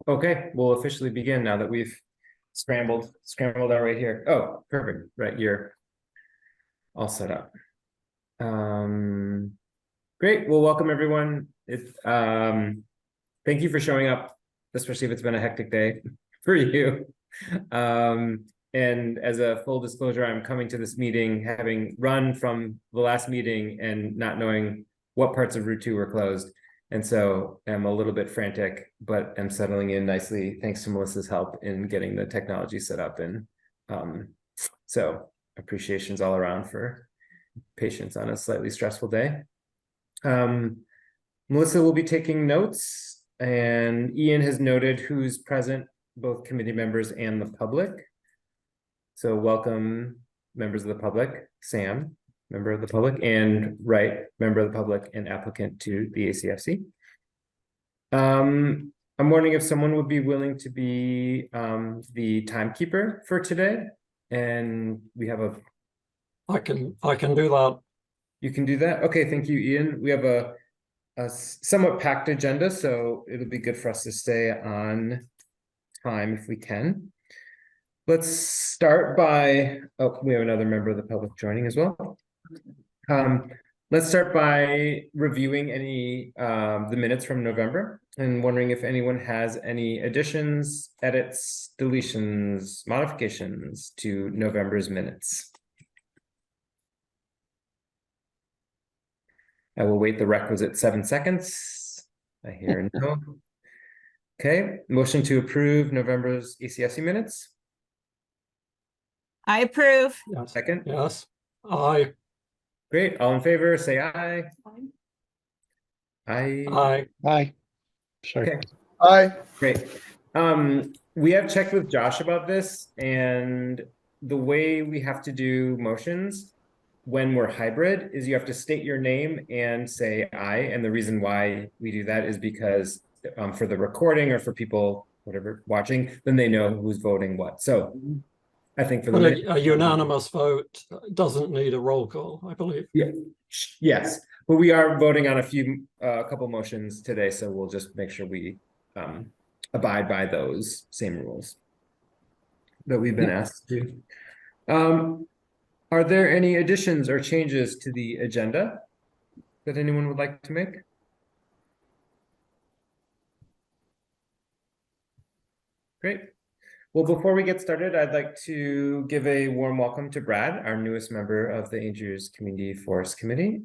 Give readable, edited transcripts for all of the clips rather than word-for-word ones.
Okay, we'll officially begin now that we've scrambled our way here. Oh, perfect. Right, you're all set up. Great. Well, welcome everyone. Thank you for showing up, especially if it's been a hectic day for you. And as a full disclosure, I'm coming to this meeting having run from the last meeting and not knowing what parts of Route 2 were closed. And so I'm a little bit frantic, but I'm settling in nicely thanks to Melissa's help in getting the technology set up. And so appreciations all around for patience on a slightly stressful day. Melissa will be taking notes, and Ian has noted who's present, both committee members and the public. So welcome members of the public, Sam, member of the public, and Wright, member of the public and applicant to the ACFC. I'm wondering if someone would be willing to be the timekeeper for today. And we have a... I can do that. You can do that? Okay, thank you, Ian. We have a somewhat packed agenda, so it'll be good for us to stay on time if we can. Let's start by, oh, we have another member of the public joining as well. Let's start by reviewing any the minutes from November and wondering if anyone has any additions, edits, deletions, modifications to November's minutes. I will wait the requisite 7 seconds. I hear no. Okay, motion to approve November's ACFC minutes. I approve. Yes. Second. Yes. Aye. Great. All in favor, say aye. Aye. Aye. Sorry. Okay. Aye. Great. We have checked with Josh about this, and the way we have to do motions when we're hybrid is you have to state your name and say aye. And the reason why we do that is because for the recording or for people, whatever, watching, then they know who's voting what. So I think for the a unanimous vote doesn't need a roll call, I believe. Yeah. Yes, but we are voting on a couple motions today, so we'll just make sure we abide by those same rules that we've been asked to do. Are there any additions or changes to the agenda that anyone would like to make? Great. Well, before we get started, I'd like to give a warm welcome to Brad, our newest member of the Andrews Community Forest Committee.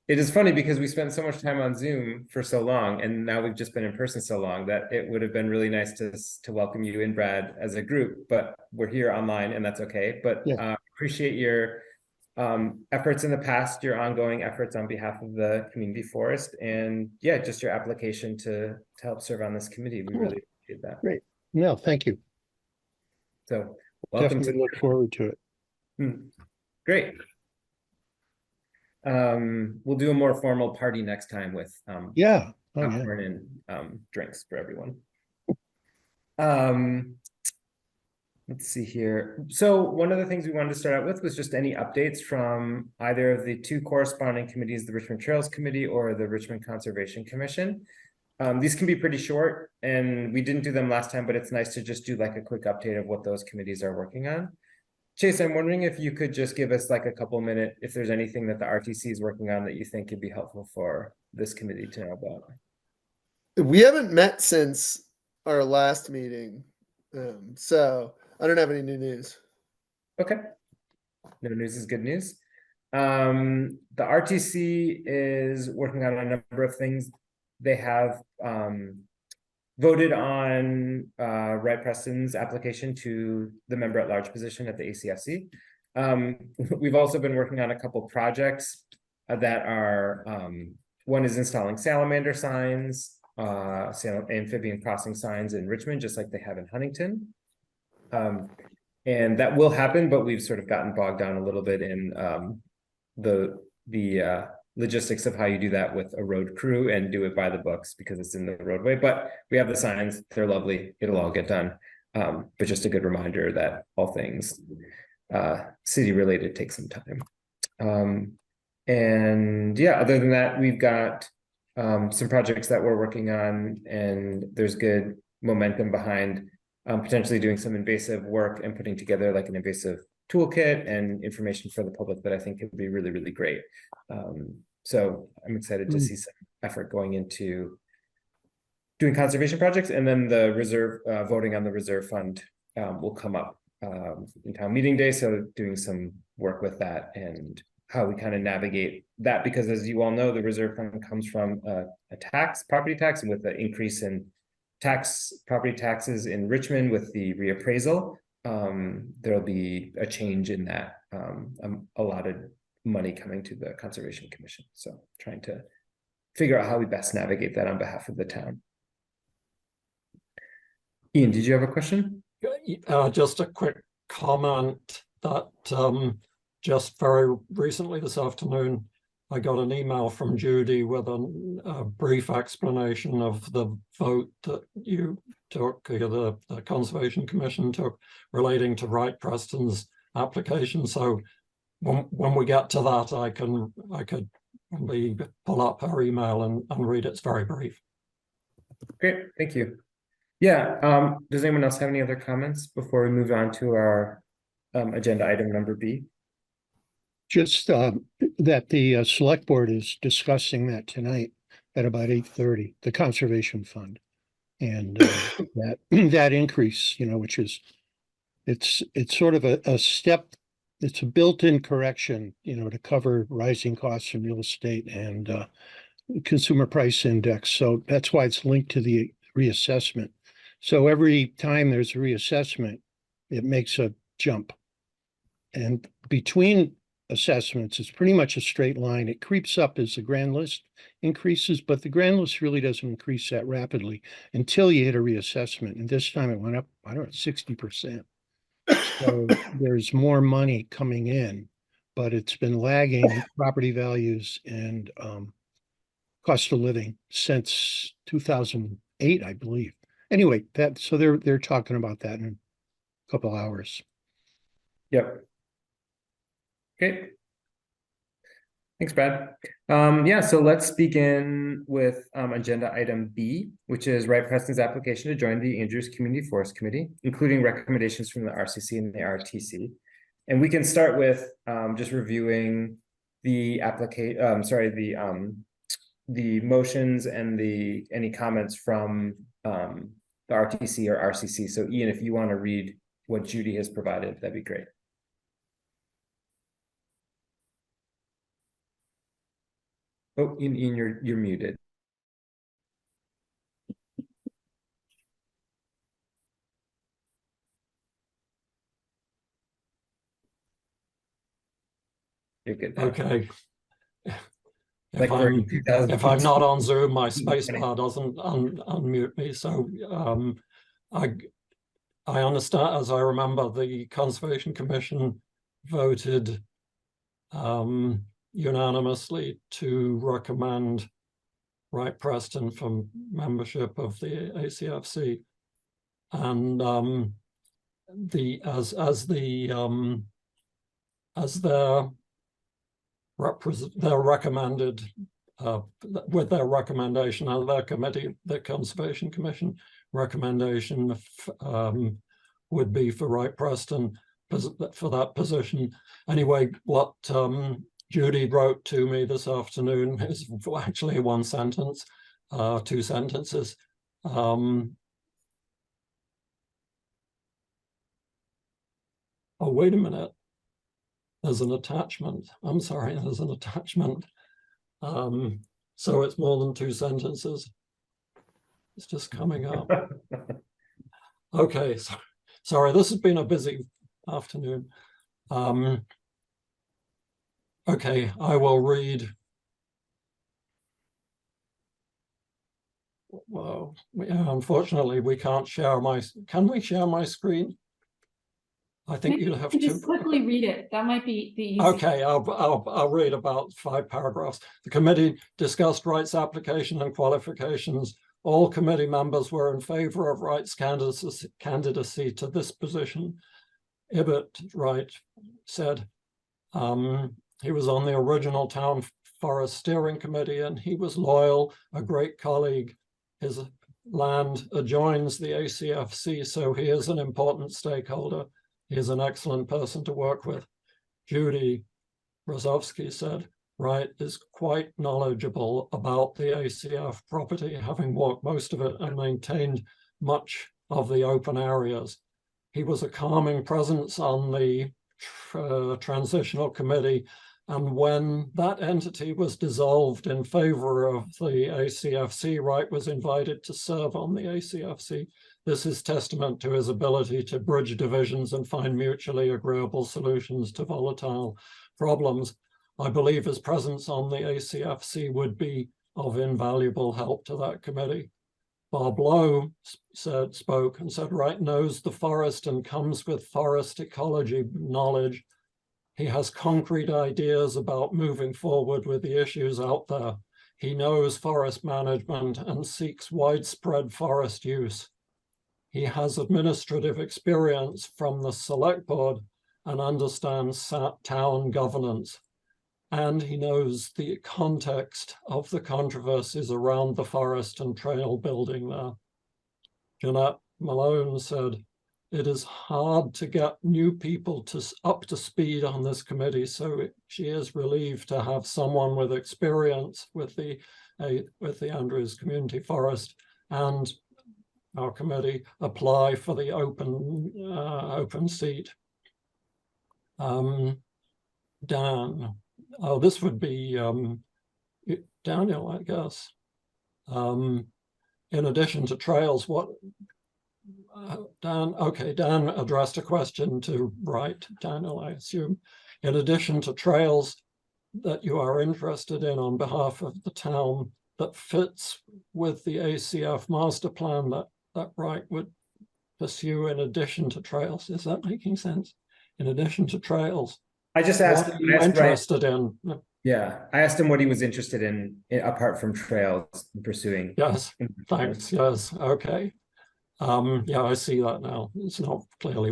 It is funny because we spent so much time on Zoom for so long, and now we've just been in person so long that it would have been really nice to welcome you in, Brad, as a group, but we're here online and that's okay. But appreciate your efforts in the past, your ongoing efforts on behalf of the community forest, and yeah, just your application to help serve on this committee. We really appreciate that. Great. No, thank you. So welcome. Definitely look forward to it. Great. We'll do a more formal party next time with popcorn and drinks for everyone. Let's see here. So one of the things we wanted to start out with was just any updates from either of the two corresponding committees, the Richmond Trails Committee or the Richmond Conservation Commission. These can be pretty short, and we didn't do them last time, but it's nice to just do like a quick update of what those committees are working on. Chase, I'm wondering if you could just give us like a couple minutes, if there's anything that the RTC is working on that you think could be helpful for this committee to know about. We haven't met since our last meeting, so I don't have any new news. Okay. No news is good news. The RTC is working on a number of things. They have voted on Wright Preston's application to the member at large position at the ACFC. We've also been working on a couple projects that are, one is installing salamander signs, amphibian crossing signs in Richmond, just like they have in Huntington. And that will happen, but we've sort of gotten bogged down a little bit in the logistics of how you do that with a road crew and do it by the books because it's in the roadway. But we have the signs, they're lovely, it'll all get done. But just a good reminder that all things city related take some time. And yeah, other than that, we've got some projects that we're working on, and there's good momentum behind potentially doing some invasive work and putting together like an invasive toolkit and information for the public that I think would be really, really great. So I'm excited to see some effort going into doing conservation projects, and then the reserve, voting on the reserve fund will come up in town meeting day. So doing some work with that and how we kind of navigate that, because as you all know, the reserve fund comes from a tax, property tax, and with the increase in property taxes in Richmond with the reappraisal, there'll be a change in that, a lot of money coming to the Conservation Commission. So trying to figure out how we best navigate that on behalf of the town. Ian, did you have a question? Just a quick comment that just very recently this afternoon, I got an email from Judy with a brief explanation of the vote that you took, the Conservation Commission took, relating to Wright Preston's application. So when we get to that, I could pull up her email and read it. It's very brief. Great, thank you. Yeah, does anyone else have any other comments before we move on to our agenda item number B? Just that the select board is discussing that tonight at about 8:30, the conservation fund. And that increase, which is, it's sort of a step, it's a built-in correction, to cover rising costs in real estate and consumer price index. So that's why it's linked to the reassessment. So every time there's a reassessment, it makes a jump. And between assessments, it's pretty much a straight line. It creeps up as the grand list increases, but the grand list really doesn't increase that rapidly until you hit a reassessment. And this time it went up, I don't know, 60%. So there's more money coming in, but it's been lagging property values and cost of living since 2008, I believe. Anyway, so they're talking about that in a couple hours. Yep. Okay. Thanks, Brad. Yeah, so let's begin with agenda item B, which is Wright Preston's application to join the Andrews Community Forest Committee, including recommendations from the RCC and the RTC. And we can start with just reviewing the the motions and any comments from the RTC or RCC. So Ian, if you want to read what Judy has provided, that'd be great. Oh, Ian, you're muted. You're good now. Okay. Like if I'm not on Zoom, my space bar doesn't unmute me. So I understand, as I remember, the Conservation Commission voted unanimously to recommend Wright Preston for membership of the ACFC, and as their recommended with their recommendation and their committee, the Conservation Commission recommendation would be for Wright Preston for that position. Anyway, what Judy wrote to me this afternoon is actually one sentence, 2 sentences. Oh, wait a minute. There's an attachment. I'm sorry, there's an attachment. So it's more than 2 sentences. It's just coming up. Okay, sorry, this has been a busy afternoon. Okay, I will read. Well, unfortunately, we can't share can we share my screen? I think Maybe you'd have you to just quickly read it. That might be the easiest. Okay, I'll read about 5 paragraphs. The committee discussed Wright's application and qualifications. All committee members were in favor of Wright's candidacy to this position. Wright said he was on the original town Forest Steering Committee, and he was loyal, a great colleague. His land adjoins the ACFC, so he is an important stakeholder. He is an excellent person to work with. Judy Rozovsky said, Wright is quite knowledgeable about the ACF property, having walked most of it and maintained much of the open areas. He was a calming presence on the transitional committee, and when that entity was dissolved in favor of the ACFC, Wright was invited to serve on the ACFC. This is testament to his ability to bridge divisions and find mutually agreeable solutions to volatile problems. I believe his presence on the ACFC would be of invaluable help to that committee. Bob Lowe spoke and said, Wright knows the forest and comes with forest ecology knowledge. He has concrete ideas about moving forward with the issues out there. He knows forest management and seeks widespread forest use. He has administrative experience from the select board and understands town governance. And he knows the context of the controversies around the forest and trail building there. Jeanette Malone said, it is hard to get new people up to speed on this committee, so she is relieved to have someone with experience with the Andrews Community Forest and our committee apply for the open seat. Dan, oh, this would be Daniel, I guess. In addition to trails, what? Dan addressed a question to Wright. Daniel, I assume. In addition to trails that you are interested in on behalf of the town that fits with the ACF master plan that Wright would pursue in addition to trails. Is that making sense? In addition to trails. I just asked, what are you interested in? Yeah, I asked him what he was interested in apart from trails and pursuing. Yes, thanks. Yes, okay. Yeah, I see that now. It's not clearly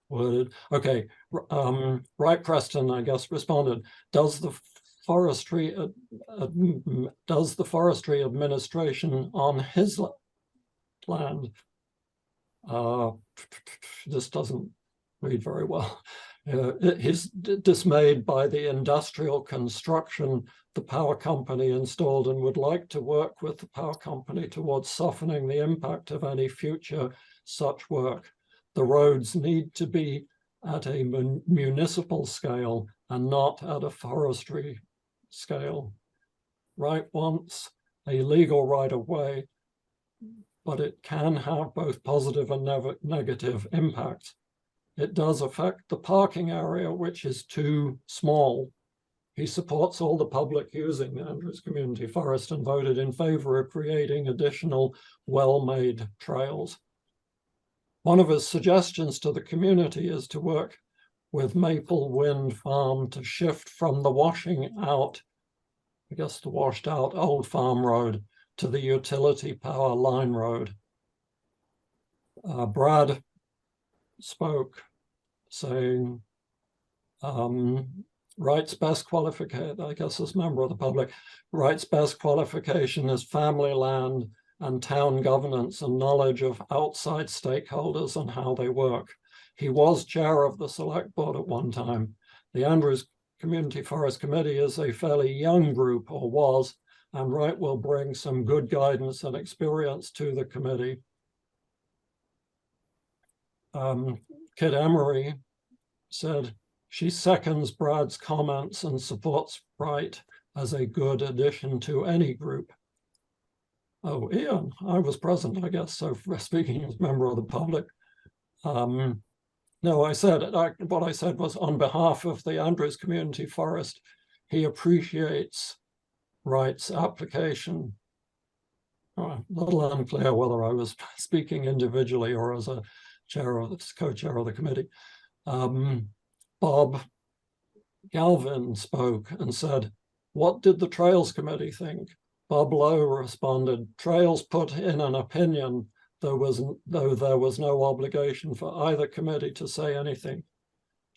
worded. Okay, Wright Preston, I guess, responded. Does the forestry administration on his land? This doesn't read very well. He's dismayed by the industrial construction the power company installed and would like to work with the power company towards softening the impact of any future such work. The roads need to be at a municipal scale and not at a forestry scale. Wright wants a legal right-of-way, but it can have both positive and negative impacts. It does affect the parking area, which is too small. He supports all the public using the Andrews Community Forest and voted in favor of creating additional well-made trails. One of his suggestions to the community is to work with Maple Wind Farm to shift from the washing out, I guess the washed out Old Farm Road, to the utility power line road. Brad spoke saying, Wright's best qualification, I guess as member of the public, Wright's best qualification is family land and town governance and knowledge of outside stakeholders and how they work. He was chair of the select board at one time. The Andrews Community Forest Committee is a fairly young group, or was, and Wright will bring some good guidance and experience to the committee. Kit Emery said she seconds Brad's comments and supports Wright as a good addition to any group. Oh, Ian, I was present, I guess, so speaking as member of the public. No, what I said was on behalf of the Andrews Community Forest, he appreciates Wright's application. A little unclear whether I was speaking individually or as a co-chair of the committee. Bob Galvin spoke and said, what did the Trails Committee think? Bob Lowe responded, Trails put in an opinion, though there was no obligation for either committee to say anything.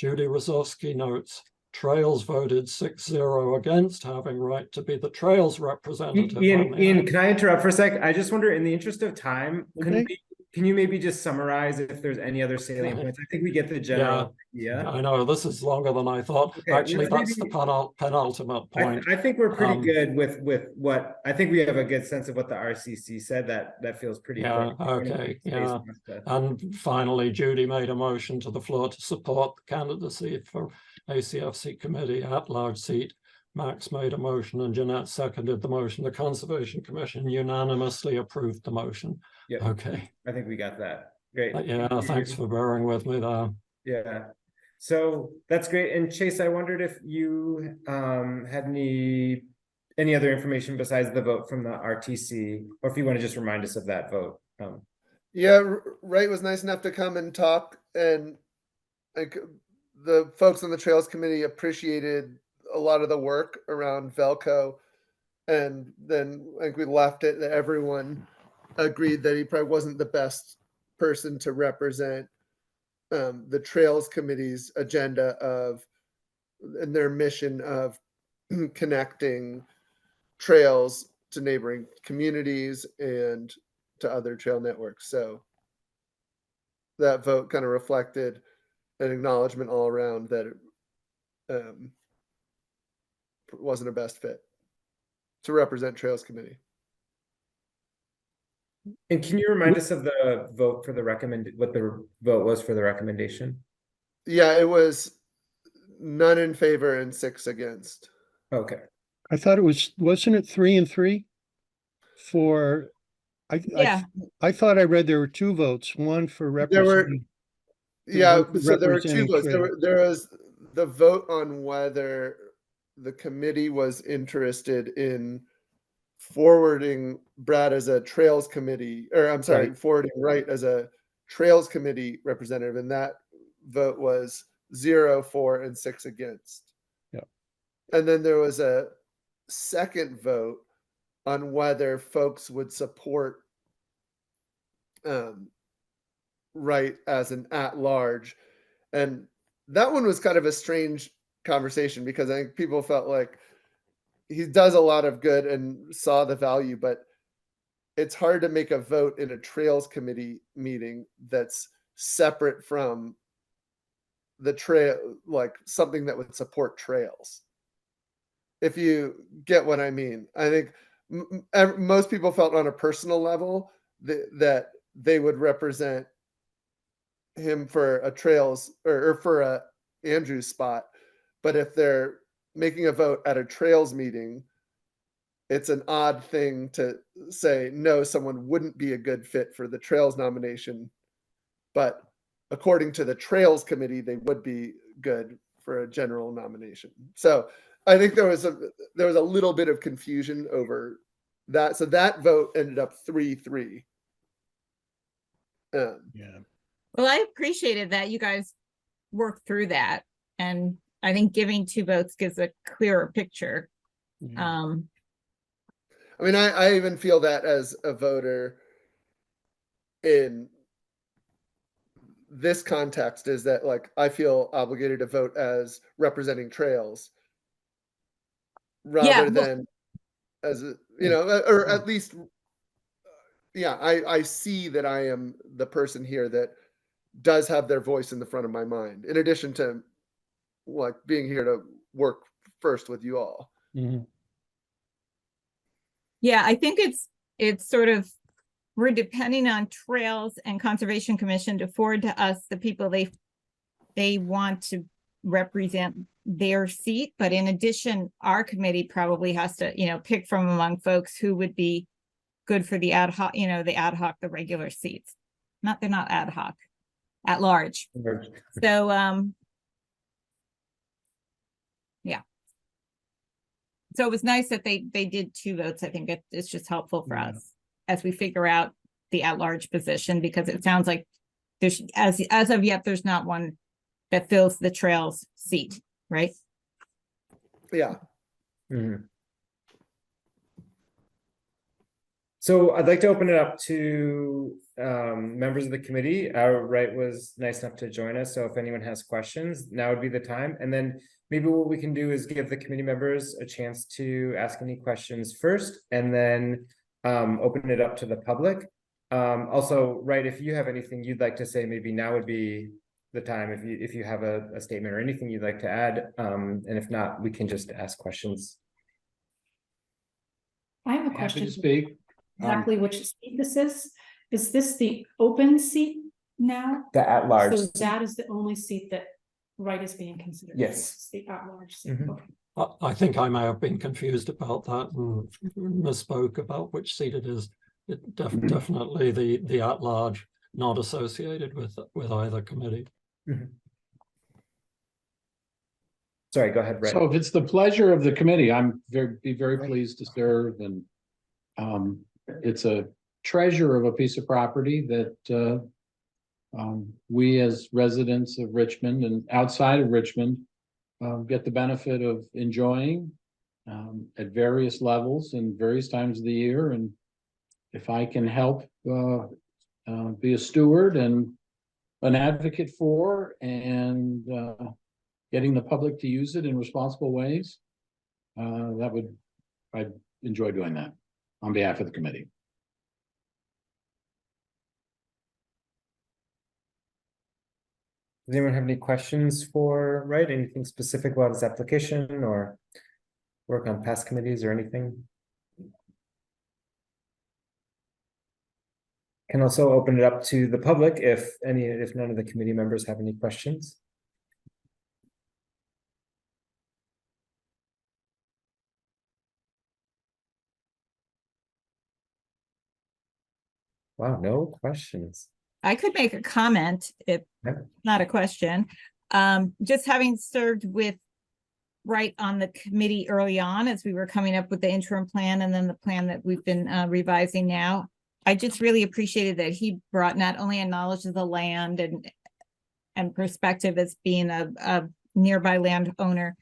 Judy Rozovsky notes, Trails voted 6-0 against having Wright to be the Trails representative. on the Ian, can I interrupt for a sec? I just wonder, in the interest of time, Okay. can you maybe just summarize if there's any other salient points? I think we get the general idea. I know this is longer than I thought. Okay, Actually, let's that's the maybe- penultimate point. I think we're pretty Um, good with what I think we have a good sense of what the RCC said. That feels pretty Yeah, clear. okay, yeah. And finally, Judy made a motion to the floor to support the candidacy for ACFC committee at-large seat. Max made a motion and Jeanette seconded the motion. The Conservation Commission unanimously approved the motion. Yeah, Okay. I think we got that. Great. Yeah, Thank you. thanks for bearing with me there. Yeah. So that's great. And Chase, I wondered if you had any other information besides the vote from the RTC, or if you want to just remind us of that vote. Yeah, Wright was nice enough to come and talk, and like the folks on the Trails Committee appreciated a lot of the work around Velco, and then like we left it that everyone agreed that he probably wasn't the best person to represent the Trails Committee's agenda of and their mission of connecting trails to neighboring communities and to other trail networks. So that vote kind of reflected an acknowledgement all around that it wasn't a best fit to represent Trails Committee. And can you remind us of the vote for the what the vote was for the recommendation? Yeah, it was none in favor and 6 against. Okay. I thought wasn't it 3 and 3? For, Yeah. I thought I read there were 2 votes, one for representing. Yeah, vote so there were 2 representing votes. trail. There was the vote on whether the committee was interested in forwarding Brad as a Trails Committee, or I'm sorry, Right. forwarding Wright as a Trails Committee representative, and that vote was 0, 4, and 6 against. Yeah. And then there was a second vote on whether folks would support Wright as an at-large, and that one was kind of a strange conversation because I think people felt like he does a lot of good and saw the value, but it's hard to make a vote in a Trails Committee meeting that's separate from the trail, like something that would support trails. If you get what I mean, I think most people felt on a personal level that they would represent him for a Trails or for a Andrews spot. But if they're making a vote at a Trails meeting, it's an odd thing to say, no, someone wouldn't be a good fit for the Trails nomination. But according to the Trails Committee, they would be good for a general nomination. So I think there was a little bit of confusion over that. So that vote ended up 3-3. Yeah. Well, I appreciated that you guys worked through that. And I think giving 2 votes gives a clearer picture. Yeah. I mean, I even feel that as a voter in this context is that like I feel obligated to vote as representing Trails rather than as a, or at least I see that I am the person here that does have their voice in the front of my mind, in addition to like being here to work first with you all. Mm-hmm. Yeah, I think it's sort of, we're depending on Trails and Conservation Commission to forward to us the people they want to represent their seat. But in addition, our committee probably has to, pick from among folks who would be good for the ad hoc, the regular seats. They're not ad hoc, at large. So, yeah. So it was nice that they did 2 votes. I think it's just helpful for us as we figure out the at-large position, because it sounds like there's as of yet, there's not one that fills the Trails seat, right? Yeah. Mm-hmm. So I'd like to open it up to members of the committee. Wright was nice enough to join us. So if anyone has questions, now would be the time. And then maybe what we can do is give the committee members a chance to ask any questions first, and then open it up to the public. Also, Wright, if you have anything you'd like to say, maybe now would be the time if you have a statement or anything you'd like to add. And if not, we can just ask questions. I have a Happy question. to speak. Exactly which seat this is? Is this the open seat now? The at-large. So that is the only seat that Wright is being considered. Yes. It's the at-large seat. Mhm. Okay. I think I may have been confused about that and misspoke about which seat it is. It definitely the at-large, not associated with either committee. Sorry, go ahead, Wright. So if it's the pleasure of the committee, I'm very pleased to serve, and it's a treasure of a piece of property that we as residents of Richmond and outside of Richmond get the benefit of enjoying at various levels and various times of the year. And if I can help be a steward and an advocate for, and getting the public to use it in responsible ways, I'd enjoy doing that on behalf of the committee. Does anyone have any questions for Wright? Anything specific about his application or work on past committees or anything? Can also open it up to the public if none of the committee members have any questions. Wow, no questions. I could make a comment if Yeah. not a question. Just having served with Wright on the committee early on as we were coming up with the interim plan and then the plan that we've been revising now. I just really appreciated that he brought not only a knowledge of the land and perspective as being a nearby landowner,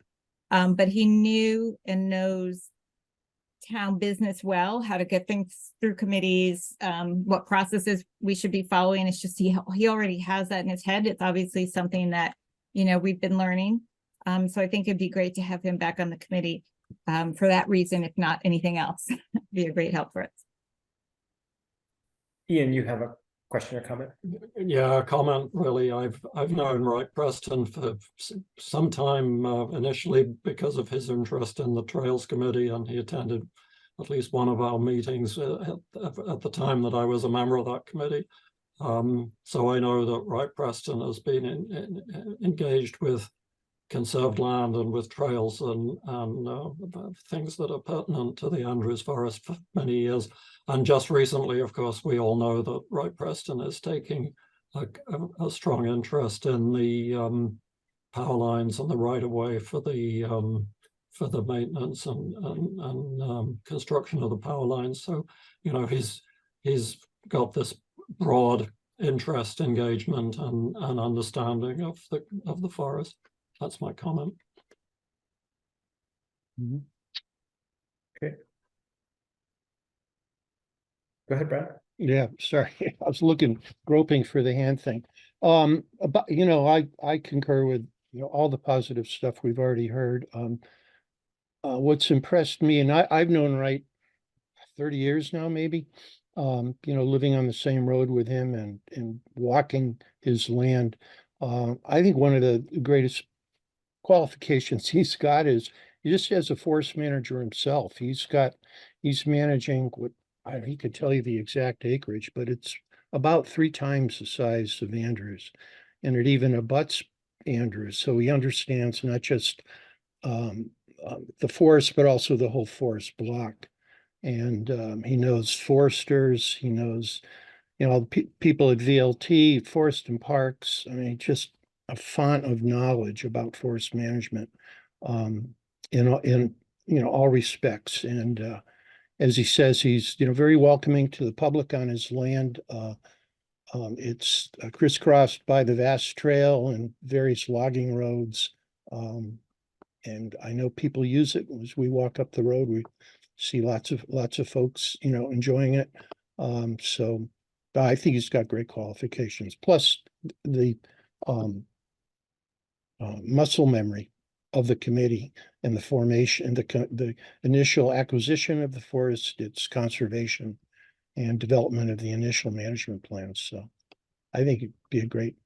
but he knew and knows town business well, how to get things through committees, what processes we should be following. It's just he already has that in his head. It's obviously something that, you know, we've been learning. So I think it'd be great to have him back on the committee for that reason, if not anything else. Be a great help for us. Ian, you have a question or comment? Yeah, a comment really. I've known Wright Preston for some time initially because of his interest in the Trails Committee, and he attended at least one of our meetings at the time that I was a member of that committee. So I know that Wright Preston has been engaged with conserved land and with trails and things that are pertinent to the Andrews Forest for many years. And just recently, of course, we all know that Wright Preston is taking a strong interest in the power lines and the right-of-way for the maintenance and construction of the power lines. So, you know, he's got this broad interest, engagement, and understanding of the forest. That's my comment. Okay. Go ahead, Brad. Yeah, sorry, I was groping for the hand thing. But you know, I concur with, you know, all the positive stuff we've already heard. What's impressed me, and I've known Wright 30 years now, maybe, you know, living on the same road with him and walking his land. I think one of the greatest qualifications he's got is he just as a forest manager himself. He's managing what he could tell you the exact acreage, but it's about 3 times the size of Andrews, and it even abuts Andrews. So he understands not just the forest, but also the whole forest block. And he knows foresters, he knows, you know, people at VLT, Forest and Parks. I mean, just a font of knowledge about forest management in you know, all respects. And as he says, he's, you know, very welcoming to the public on his land. It's crisscrossed by the vast trail and various logging roads. And I know people use it. As we walk up the road, we see lots of folks, you know, enjoying it. So I think he's got great qualifications. Plus the muscle memory of the committee and the formation, the initial acquisition of the forest, its conservation and development of the initial management plans. So I think it'd be a great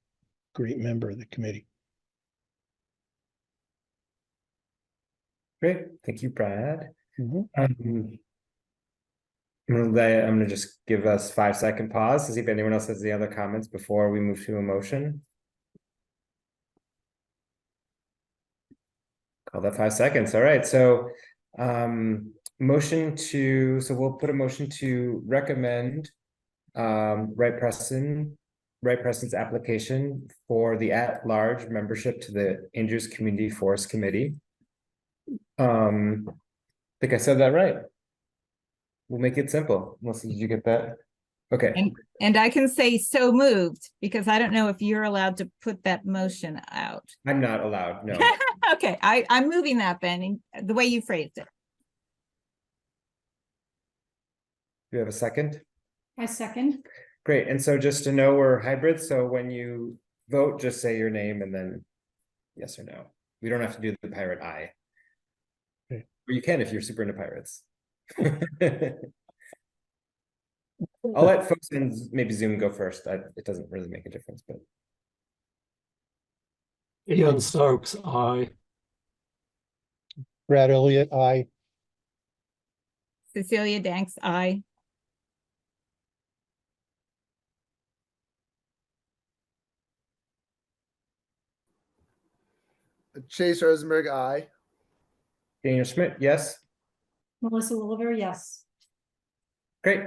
member of the committee. Great, thank you, Brad. Mhm. I'm gonna just give us 5-second pause to see if anyone else has any other comments before we move to a motion. Call that 5 seconds. All right, so so we'll put a motion to recommend Wright Preston's application for the at-large membership to the Andrews Community Forest Committee. I think I said that right. We'll make it simple. Melissa, did you get that? Okay. And I can say so moved, because I don't know if you're allowed to put that motion out. I'm not allowed, no. Okay, I'm moving that then, the way you phrased it. Do you have a second? I second. Great, and so just to know, we're hybrid, so when you vote, just say your name and then yes or no. We don't have to do the pirate eye. Okay. Or you can if you're super into pirates. I'll let folks in maybe Zoom go first. It doesn't really make a difference, but Ian Stokes, aye. Brad Elliott, aye. Cecilia Danks, aye. Chase Rosenberg, aye. Daniel Schmidt, yes. Melissa Oliver, yes. Great.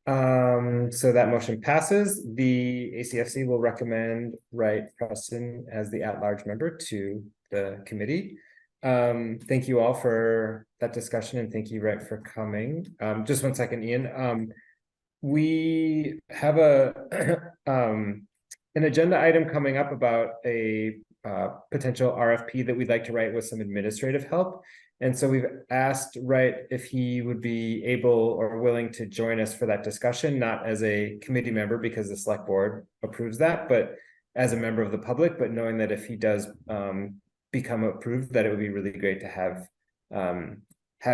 So that motion passes. The ACFC will recommend Wright Preston as the at-large member to the committee. Thank you all for that discussion, and thank you, Wright, for coming. Just 1 second, Ian. We have an agenda item coming up about a potential RFP that we'd like to write with some administrative help. And so we've asked Wright if he would be able or willing to join us for that discussion, not as a committee member because the select board approves that, but as a member of the public, but knowing that if he does become approved, that it would be really great to have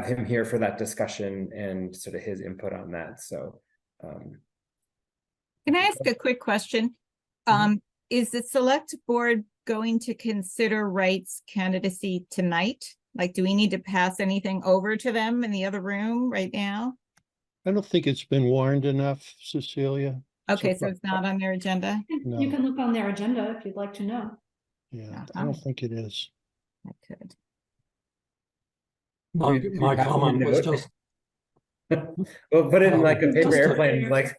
him here for that discussion and sort of his input on that. So Can I ask a quick question? Is the select board going to consider Wright's candidacy tonight? Like, do we need to pass anything over to them in the other room right now? I don't think it's been warned enough, Cecilia. Okay, so it's not on their agenda? No. You can look on their agenda if you'd like to know. Yeah, I don't think it is. I could. My comment was just, we'll put it in like a paper Just a- airplane, like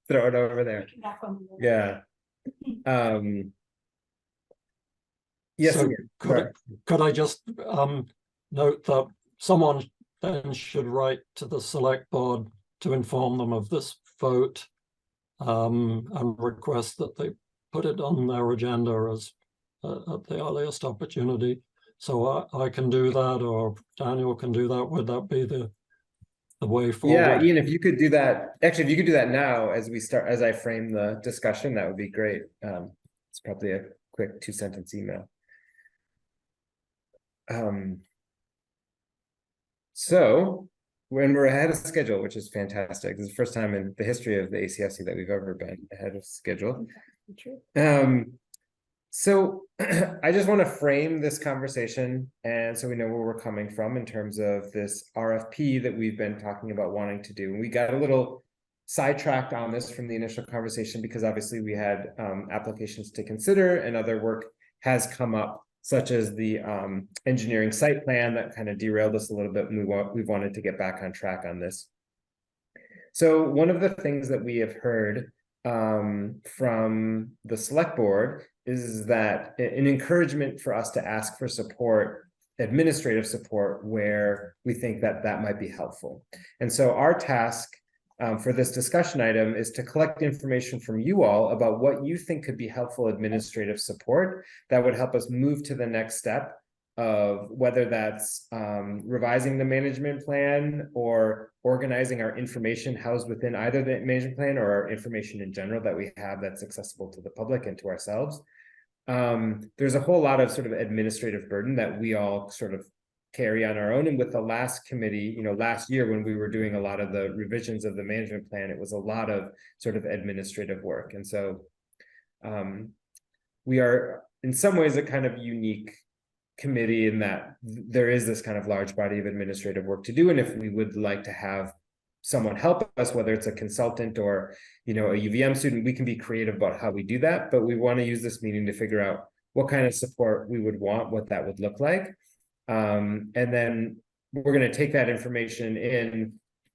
throw it over there. Back on the- Yeah. Yes. So Ian, sorry. could I just note that someone then should write to the select board to inform them of this vote and request that they put it on their agenda as at the earliest opportunity. So I can do that, or Daniel can do that. Would that be the way forward? Yeah, Ian, if you could do that, actually, if you could do that now as I frame the discussion, that would be great. It's probably a quick 2-sentence email. So when we're ahead of schedule, which is fantastic, this is the first time in the history of the ACFC that we've ever been ahead of schedule. So I just want to frame this conversation, and so we know where we're coming from in terms of this RFP that we've been talking about wanting to do. And we got a little sidetracked on this from the initial conversation because obviously we had applications to consider and other work has come up, such as the engineering site plan that kind of derailed us a little bit, and we've wanted to get back on track on this. So one of the things that we have heard from the select board is that an encouragement for us to ask for support, administrative support, where we think that that might be helpful. And so our task for this discussion item is to collect information from you all about what you think could be helpful administrative support that would help us move to the next step of whether that's revising the management plan or organizing our information housed within either the management plan or our information in general that we have that's accessible to the public and to ourselves. there's a whole lot of sort of administrative burden that we all sort of carry on our own. And with the last committee, you know, last year when we were doing a lot of the revisions of the management plan, it was a lot of sort of administrative work. And so we are in some ways a kind of unique committee in that there is this kind of large body of administrative work to do. And if we would like to have someone help us, whether it's a consultant or, you know, a UVM student, we can be creative about how we do that. But we want to use this meeting to figure out what kind of support we would want, what that would look like. And then we're going to take that information in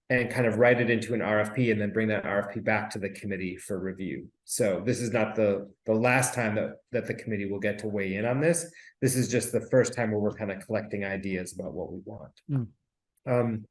and kind of write it into an RFP and then bring that RFP back to the committee for review. So this is not the last time that the committee will get to weigh in on this. This is just the first time where we're kind of collecting ideas about what we want.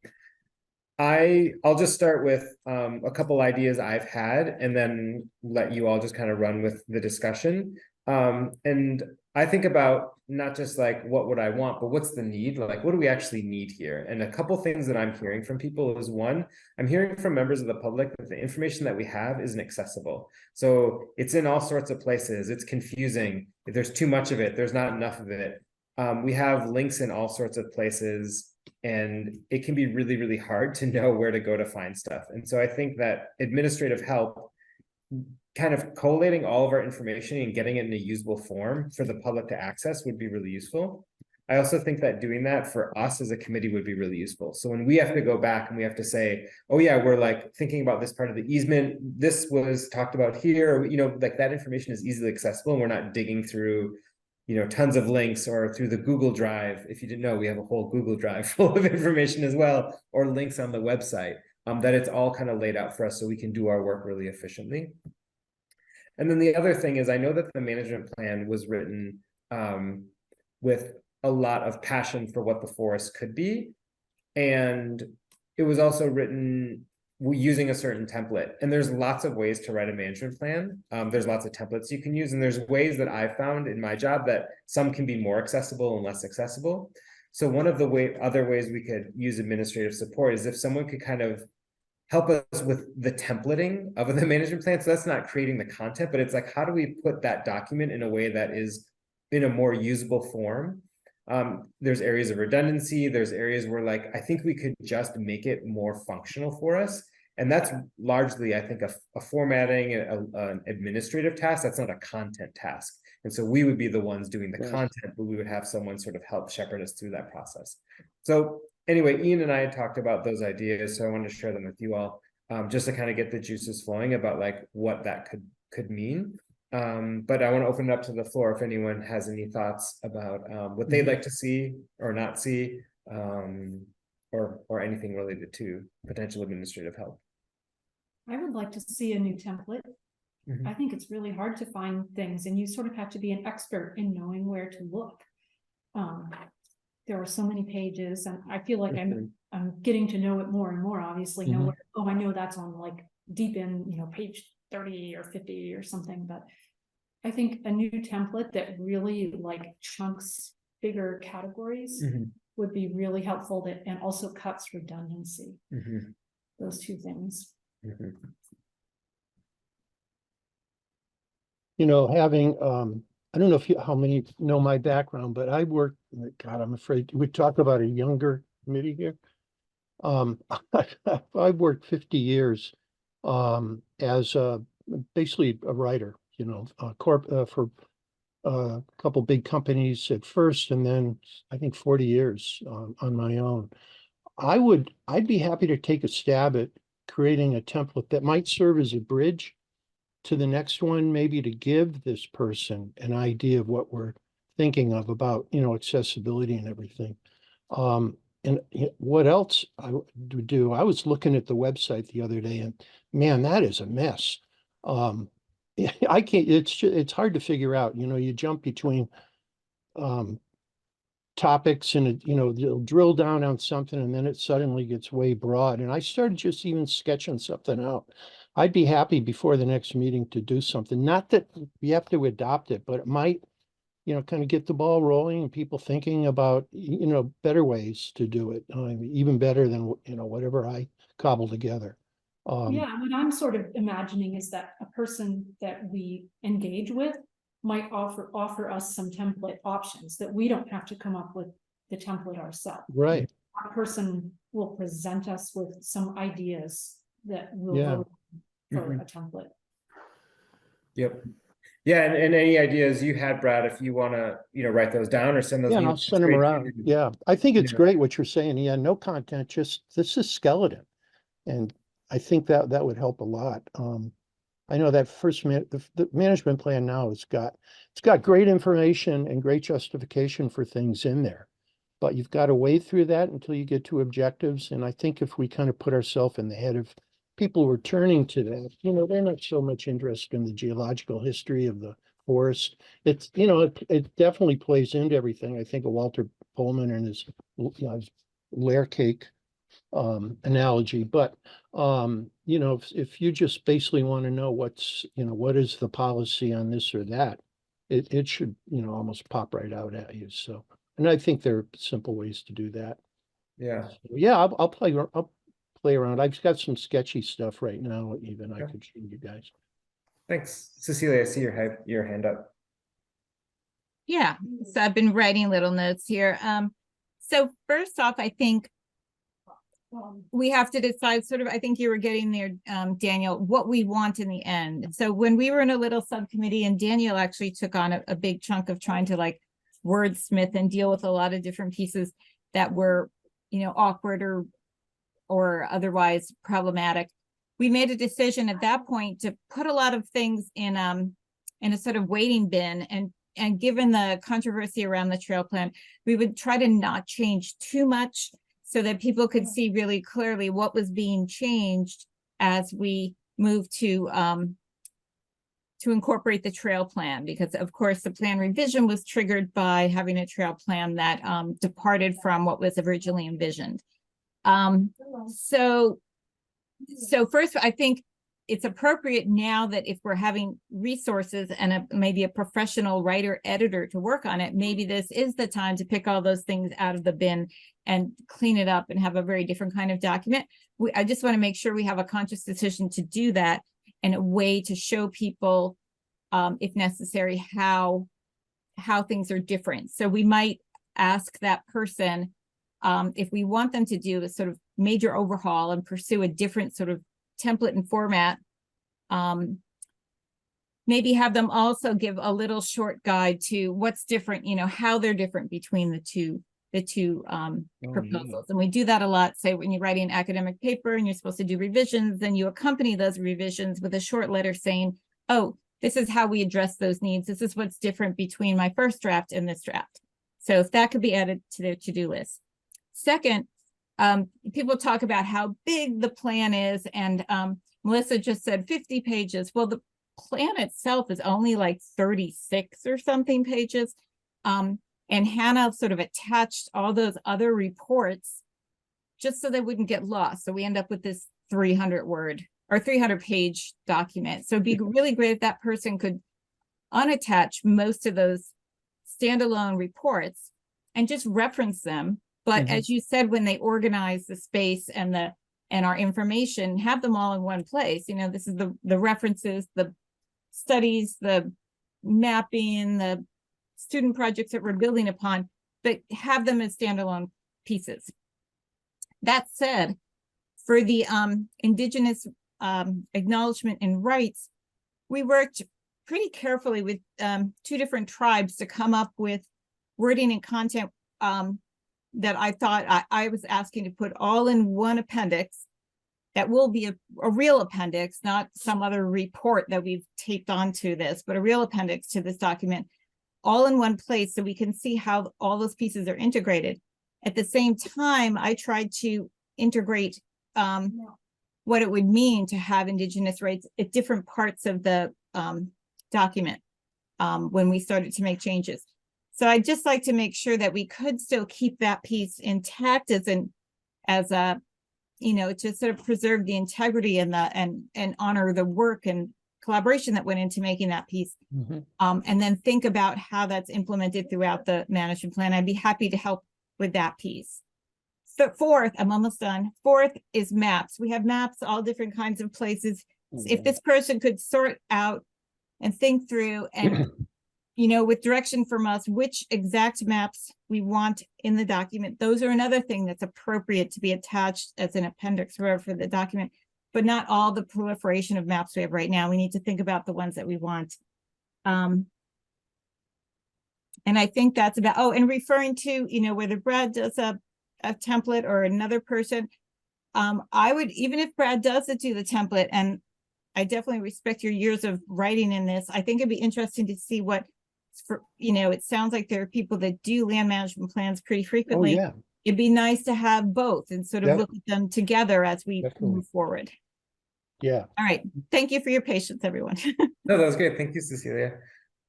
I'll just start with a couple ideas I've had and then let you all just kind of run with the discussion. And I think about not just like what would I want, but what's the need? Like, what do we actually need here? And a couple things that I'm hearing from people is, one, I'm hearing from members of the public that the information that we have isn't accessible. So it's in all sorts of places. It's confusing. If there's too much of it, there's not enough of it. We have links in all sorts of places, and it can be really, really hard to know where to go to find stuff. And so I think that administrative help, kind of collating all of our information and getting it in a usable form for the public to access, would be really useful. I also think that doing that for us as a committee would be really useful. So when we have to go back and we have to say, oh yeah, we're like thinking about this part of the easement, this was talked about here, you know, like that information is easily accessible and we're not digging through, you know, tons of links or through the Google Drive. If you didn't know, we have a whole Google Drive full of information as well, or links on the website, that it's all kind of laid out for us so we can do our work really efficiently. And then the other thing is, I know that the management plan was written with a lot of passion for what the forest could be. And it was also written using a certain template. And there's lots of ways to write a management plan. There's lots of templates you can use. And there's ways that I've found in my job that some can be more accessible and less accessible. So one of the other ways we could use administrative support is if someone could kind of help us with the templating of the management plan. So that's not creating the content, but it's like, how do we put that document in a way that is in a more usable form? There's areas of redundancy. There's areas where, like, I think we could just make it more functional for us. And that's largely, I think, a formatting, an administrative task. That's not a content task. And so we would be the ones doing the content, but we would have someone sort of help shepherd us through that process. So anyway, Ian and I had talked about those ideas, so I wanted to share them with you all, just to kind of get the juices flowing about like what that could mean. But I want to open it up to the floor if anyone has any thoughts about what they'd like to see or not see, or anything related to potential administrative help. I would like to see a new template. I think it's really hard to find things, and you sort of have to be an expert in knowing where to look. There are so many pages, and I feel like I'm getting to know it more and more, obviously. Know where, oh, I know that's on like deep in, you know, page 30 or 50 or something, but I think a new template that really like chunks bigger categories would be really helpful, and also cuts redundancy. Those two things. You know, having, I don't know if how many know my background, but I worked, God, I'm afraid we talk about a younger committee here. I've worked 50 years as basically a writer, you know, for a couple big companies at first, and then I think 40 years on my own. I'd be happy to take a stab at creating a template that might serve as a bridge to the next one, maybe to give this person an idea of what we're thinking of about, you know, accessibility and everything. And what else I would do, I was looking at the website the other day, and man, that is a mess. I can't, it's hard to figure out, you know, you jump between topics and, you know, you'll drill down on something and then it suddenly gets way broad. And I started just even sketching something out. I'd be happy before the next meeting to do something. Not that we have to adopt it, but it might, you know, kind of get the ball rolling and people thinking about, you know, better ways to do it, even better than, you know, whatever I cobble together. Yeah, what I'm sort of imagining is that a person that we engage with might offer us some template options that we don't have to come up with the template ourselves. Right. That person will present us with some ideas that will Yeah. vote for a template. Yep. Yeah, and any ideas you had, Brad, if you want to, write those down or send those. Yeah, I'll send them around. Yeah, I think it's Yeah. great what you're saying. Yeah, no content, just this is skeleton. And I think that would help a lot. I know that the management plan now it's got great information and great justification for things in there. But you've got to wade through that until you get to objectives. And I think if we kind of put ourselves in the head of people returning to that, they're not so much interested in the geological history of the forest. It's, it definitely plays into everything. I think of Walter Pullman and his layer cake analogy. But, if you just basically want to know what is the policy on this or that, it should, almost pop right out at you. So, and I think there are simple ways to do that. Yeah. So, yeah, I'll play around. I've got some sketchy stuff right now, even I could show you guys. Thanks. Cecilia, I see your hand up. Yeah, so I've been writing little notes here. So first off, I think we have to decide sort of, I think you were getting there, Daniel, what we want in the end. So when we were in a little subcommittee and Daniel actually took on a big chunk of trying to like wordsmith and deal with a lot of different pieces that were, awkward or otherwise problematic. We made a decision at that point to put a lot of things in a sort of waiting bin, and given the controversy around the trail plan, we would try to not change too much so that people could see really clearly what was being changed as we move to incorporate the trail plan, because of course the plan revision was triggered by having a trail plan that departed from what was originally envisioned. So first, I think it's appropriate now that if we're having resources and maybe a professional writer editor to work on it, maybe this is the time to pick all those things out of the bin and clean it up and have a very different kind of document. I just want to make sure we have a conscious decision to do that and a way to show people, if necessary, how things are different. So we might ask that person, if we want them to do a sort of major overhaul and pursue a different sort of template and format, maybe have them also give a little short guide to what's different, how they're different between the two proposals. And we do that a lot. Say when you write an academic paper and you're supposed to do revisions, then you accompany those revisions with a short letter saying, oh, this is how we address those needs. This is what's different between my first draft and this draft. So if that could be added to their to-do list. Second, people talk about how big the plan is, and Melissa just said 50 pages. Well, the plan itself is only like 36 or something pages. And Hannah sort of attached all those other reports just so they wouldn't get lost. So we end up with this 300-word or 300-page document. So it'd be really great if that person could unattach most of those standalone reports and just reference them. But as you said, when they organize the space and our information, have them all in one place. This is the references, the studies, the mapping, the student projects that we're building upon, but have them as standalone pieces. That said, for the Indigenous acknowledgement and rights, we worked pretty carefully with 2 different tribes to come up with wording and content that I thought I was asking to put all in one appendix that will be a real appendix, not some other report that we've taped onto this, but a real appendix to this document, all in one place so we can see how all those pieces are integrated. At the same time, I tried to integrate what it would mean to have Indigenous rights at different parts of the document when we started to make changes. So I'd just like to make sure that we could still keep that piece intact as a, to sort of preserve the integrity and honor the work and collaboration that went into making that piece. And then think about how that's implemented throughout the management plan. I'd be happy to help with that piece. So fourth, I'm almost done. Fourth is maps. We have maps, all different kinds of places. If this person could sort out and think through and with direction from us, which exact maps we want in the document. Those are another thing that's appropriate to be attached as an appendix for the document, but not all the proliferation of maps we have right now. We need to think about the ones that we want. And I think that's about, and referring to, whether Brad does a template or another person, I would, even if Brad does do the template, and I definitely respect your years of writing in this, I think it'd be interesting to see what, it sounds like there are people that do land management plans pretty Oh, frequently. yeah, It'd be nice to have both and sort of Yep. look at them together as we Definitely. move forward. yeah. All right. Thank you for your patience, everyone. No, that was great. Thank you, Cecilia.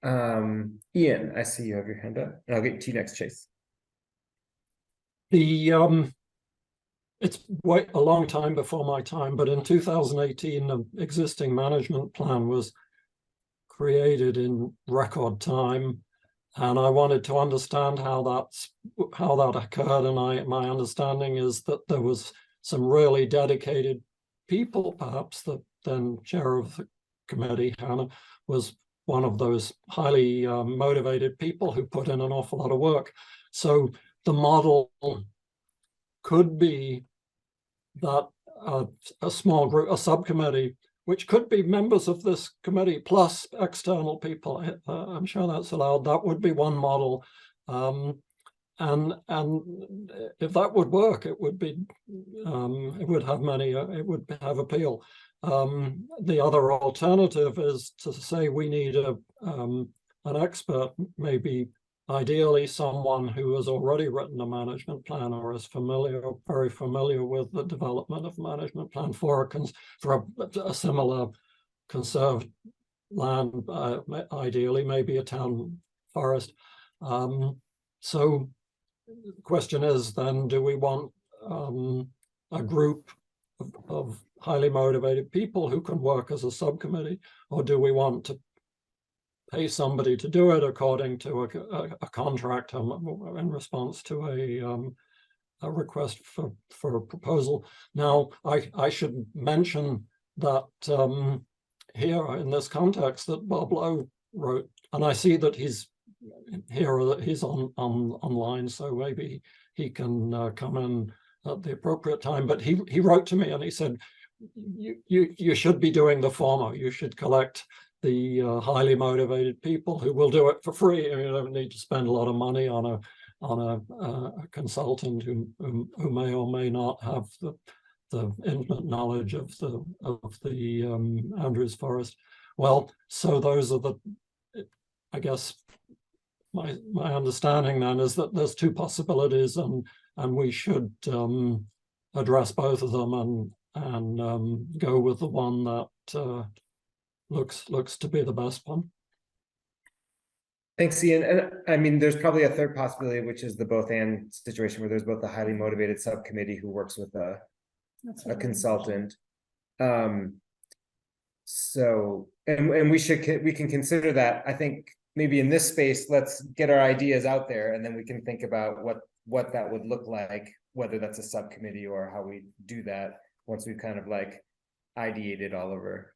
Ian, I see you have your hand up. And I'll get to you next, Chase. It's quite a long time before my time, but in 2018, an existing management plan was created in record time, and I wanted to understand how that occurred. And my understanding is that there was some really dedicated people. Perhaps the then chair of the committee, Hannah, was one of those highly motivated people who put in an awful lot of work. So the model could be that a small group, a subcommittee, which could be members of this committee plus external people. I'm sure that's allowed. That would be one model. And if that would work, it would be, it would have appeal. The other alternative is to say we need an expert, maybe ideally someone who has already written a management plan or is very familiar with the development of management plan for a similar conserved land, ideally maybe a town forest. So the question is then, do we want a group of highly motivated people who can work as a subcommittee, or do we want to pay somebody to do it according to a contract in response to a request for a proposal? Now, I should mention that here in this context that Bob Lowe wrote, and I see that he's here, that he's online, so maybe he can come in at the appropriate time. But he wrote to me and he said, you should be doing the former. You should collect the highly motivated people who will do it for free. You don't need to spend a lot of money on a consultant who may or may not have the intimate knowledge of the Andrews Forest. Well, so those are I guess my understanding then is that there's two possibilities, and we should address both of them and go with the one that looks to be the best one. Thanks, Ian. And I mean, there's probably a third possibility, which is the both and situation where there's both a highly motivated subcommittee who works with a consultant. So, and we can consider that. I think maybe in this space, let's get our ideas out there, and then we can think about what that would look like, whether that's a subcommittee or how we do that once we've kind of like ideated all over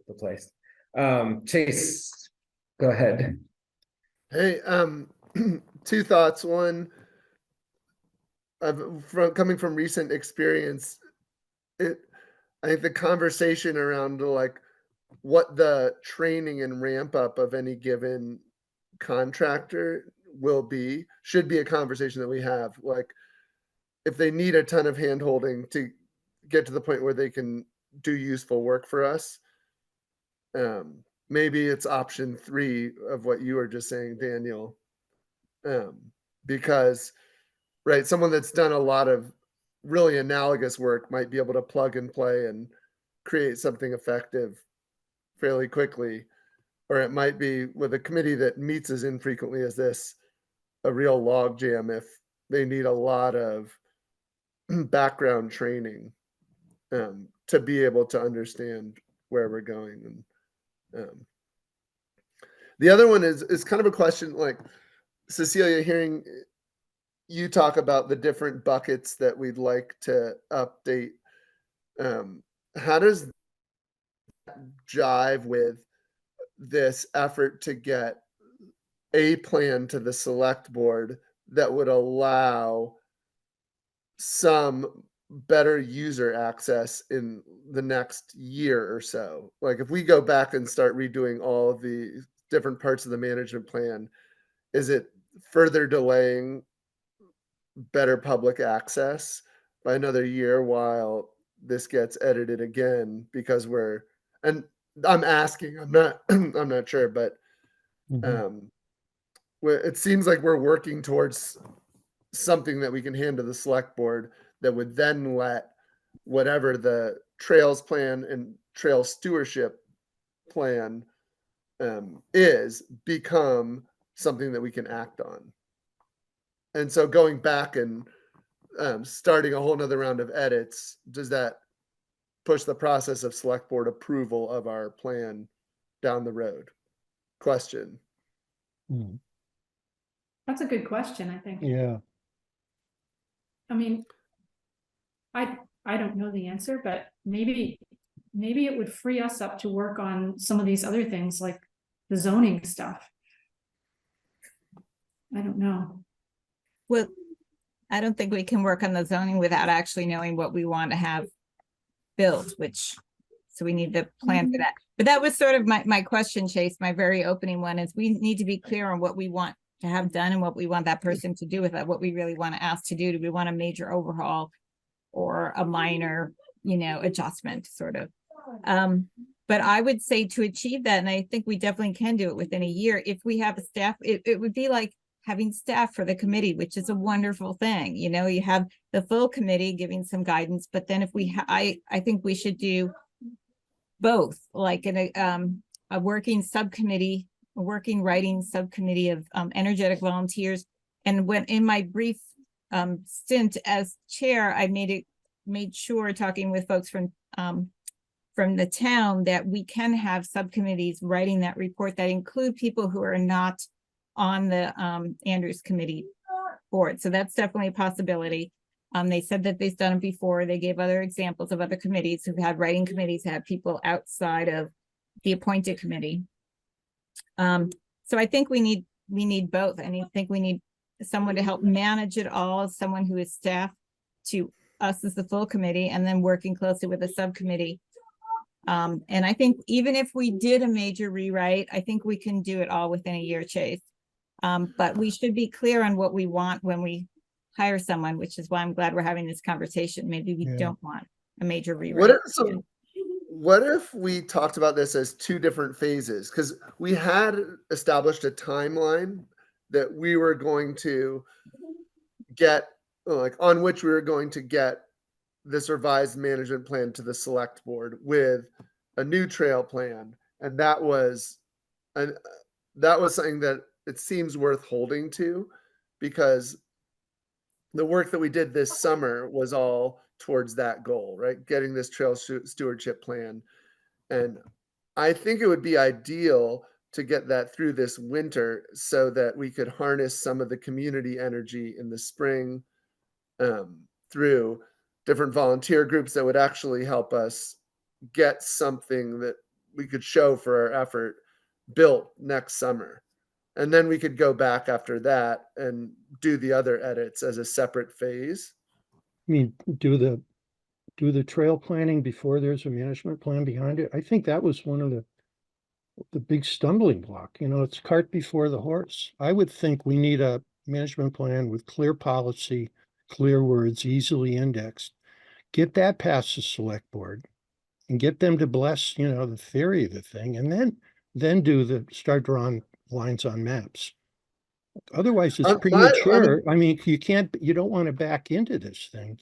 the place. Chase, go ahead. Hey, two thoughts. One, coming from recent experience, I think the conversation around like what the training and ramp up of any given contractor should be a conversation that we have. Like, if they need a ton of hand holding to get to the point where they can do useful work for us, maybe it's option 3 of what you were just saying, Daniel, because right, someone that's done a lot of really analogous work might be able to plug and play and create something effective fairly quickly, or it might be with a committee that meets as infrequently as this, a real log jam if they need a lot of background training to be able to understand where we're going. And the other one is kind of a question, like, Cecilia, hearing you talk about the different buckets that we'd like to update, how does that jive with this effort to get a plan to the select board that would allow some better user access in the next year or so. Like if we go back and start redoing all of the different parts of the management plan, is it further delaying better public access by another year while this gets edited again? Because and I'm asking, I'm not I'm not sure, but it seems like we're working towards something that we can hand to the select board that would then let whatever the trails plan and trail stewardship plan is become something that we can act on. And so going back and starting a whole nother round of edits, does that push the process of select board approval of our plan down the road? Question. That's a good question, I think. Yeah. I mean, I don't know the answer, but maybe it would free us up to work on some of these other things like the zoning stuff. I don't know. Well, I don't think we can work on the zoning without actually knowing what we want to have built, so we need the plan for that. But that was sort of my question, Chase, my very opening one is we need to be clear on what we want to have done and what we want that person to do with it, what we really want to ask to do. Do we want a major overhaul or a minor, adjustment sort of? But I would say to achieve that, and I think we definitely can do it within a year, if we have a staff, it would be like having staff for the committee, which is a wonderful thing. You have the full committee giving some guidance, but then if I think we should do both, like in a working subcommittee, a working writing subcommittee of energetic volunteers. And when in my brief stint as chair, I made sure talking with folks from the town that we can have subcommittees writing that report that include people who are not on the Andrews Committee board. So that's definitely a possibility. They said that they've done it before. They gave other examples of other committees who've had writing committees, have people outside of the appointed committee. So I think we need both. And I think we need someone to help manage it all, someone who is staff to us as the full committee, and then working closely with the subcommittee. And I think even if we did a major rewrite, I think we can do it all within a year, Chase. But we should be clear on what we want when we hire someone, which is why I'm glad we're having this conversation. Maybe we don't want a major rewrite. What if we talked about this as two different phases? Because we had established a timeline that we were going to get, on which we were going to get this revised management plan to the select board with a new trail plan. And that was something that it seems worth holding to, because the work that we did this summer was all towards that goal, right? Getting this trail stewardship plan. And I think it would be ideal to get that through this winter so that we could harness some of the community energy in the spring through different volunteer groups that would actually help us get something that we could show for our effort built next summer. And then we could go back after that and do the other edits as a separate phase. I mean, do the trail planning before there's a management plan behind it. I think that was one of the big stumbling block. It's cart before the horse. I would think we need a management plan with clear policy, clear words, easily indexed. Get that past the select board and get them to bless, the theory of the thing, and then start drawing lines on maps. Otherwise, it's premature. I mean, you don't want to back into this thing,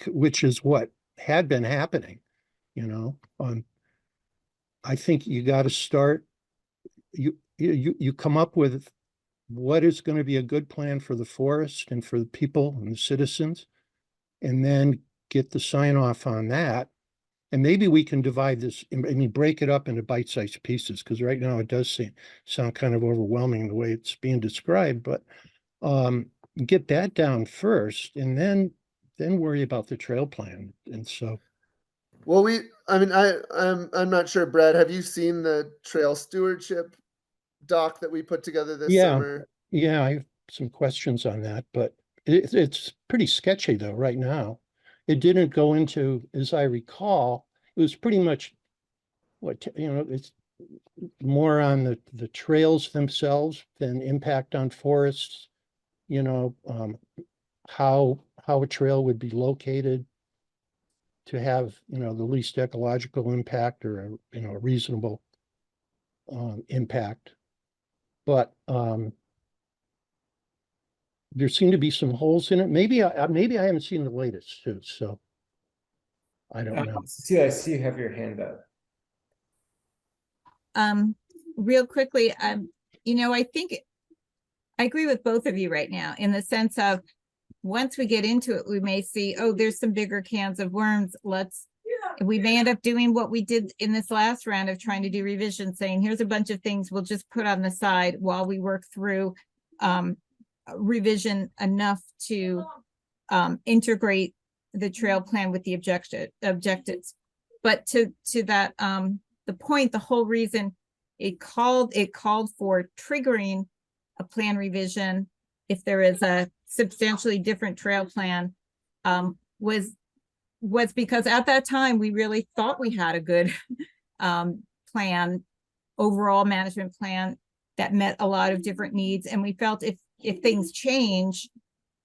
which is what had been happening, I think you got to start, you come up with what is going to be a good plan for the forest and for the people and the citizens, and then get the sign off on that. And maybe we can divide this, break it up into bite-sized pieces, because right now it does sound kind of overwhelming the way it's being described, but get that down first and then worry about the trail plan. And so Well, I'm not sure, Brad, have you seen the trail stewardship doc that we put together this Yeah, summer? yeah, I have some questions on that, but it's pretty sketchy though, right now. It didn't go into, as I recall, it was pretty much it's more on the trails themselves than impact on forests, how a trail would be located to have, the least ecological impact or a reasonable impact. But there seem to be some holes in it. Maybe I haven't seen the latest too, so I don't know. I see you have your hand up. Real quickly, I think I agree with both of you right now in the sense of once we get into it, we may see, oh, there's some bigger cans of worms. We may end up doing what we did in this last round of trying to do revision, saying here's a bunch of things we'll just put on the side while we work through revision enough to integrate the trail plan with the objectives. But to that the point, the whole reason it called for triggering a plan revision if there is a substantially different trail plan was because at that time we really thought we had a good plan, overall management plan that met a lot of different needs, and we felt if things change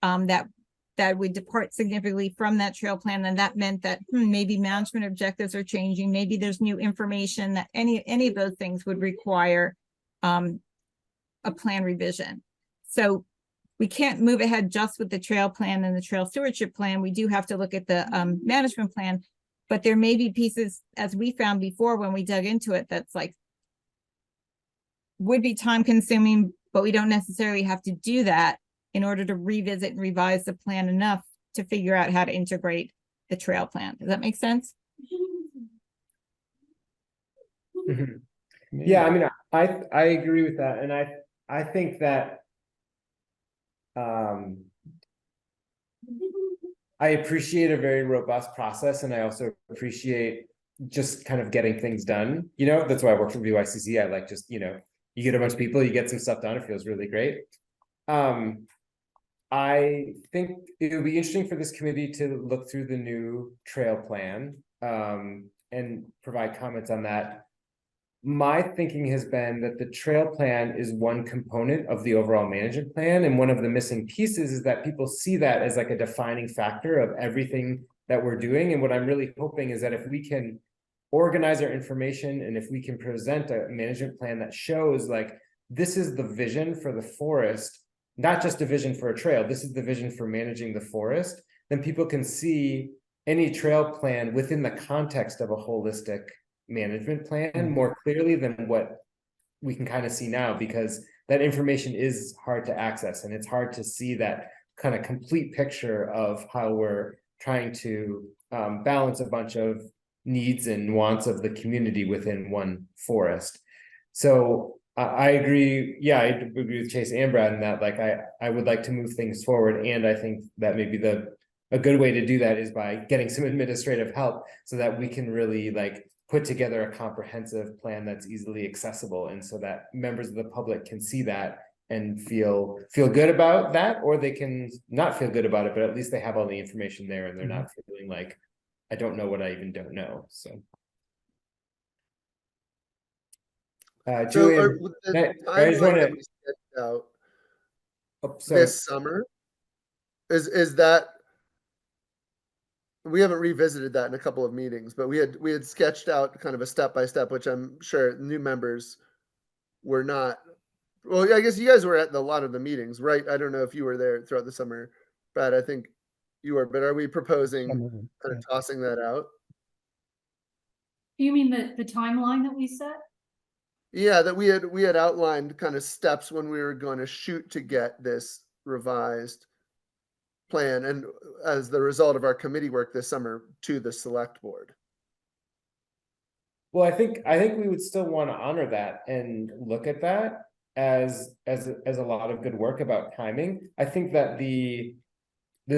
that would depart significantly from that trail plan, then that meant that maybe management objectives are changing, maybe there's new information, that any of those things would require a plan revision. So we can't move ahead just with the trail plan and the trail stewardship plan. We do have to look at the management plan, but there may be pieces, as we found before when we dug into it, that's like would be time consuming, but we don't necessarily have to do that in order to revisit and revise the plan enough to figure out how to integrate the trail plan. Does that make sense? Yeah, I mean, I agree with that, and I think that I appreciate a very robust process, and I also appreciate just kind of getting things done. That's why I work for BYCC. I like just you get a bunch of people, you get some stuff done. It feels really great. I think it would be interesting for this committee to look through the new trail plan and provide comments on that. My thinking has been that the trail plan is one component of the overall management plan, and one of the missing pieces is that people see that as like a defining factor of everything that we're doing. And what I'm really hoping is that if we can organize our information and if we can present a management plan that shows like this is the vision for the forest, not just a vision for a trail, this is the vision for managing the forest, then people can see any trail plan within the context of a holistic management plan more clearly than what we can kind of see now, because that information is hard to access and it's hard to see that kind of complete picture of how we're trying to balance a bunch of needs and wants of the community within one forest. So I agree. Yeah, I agree with Chase and Brad in that, like, I would like to move things forward. And I think that maybe a good way to do that is by getting some administrative help so that we can really like put together a comprehensive plan that's easily accessible. And so that members of the public can see that and feel good about that, or they can not feel good about it, but at least they have all the information there and they're not feeling like, I don't know what I even don't know. So. Julian, I just want to out this summer is that we haven't revisited that in a couple of meetings, but we had sketched out kind of a step-by-step, which I'm sure new members were not. Well, I guess you guys were at a lot of the meetings, right? I don't know if you were there throughout the summer, Brad. I think you were, but are we proposing kind of tossing that out? You mean the timeline that we set? Yeah, that we had outlined kind of steps when we were going to shoot to get this revised plan, and as the result of our committee work this summer to the select board. Well, I think we would still want to honor that and look at that as a lot of good work about timing. I think that the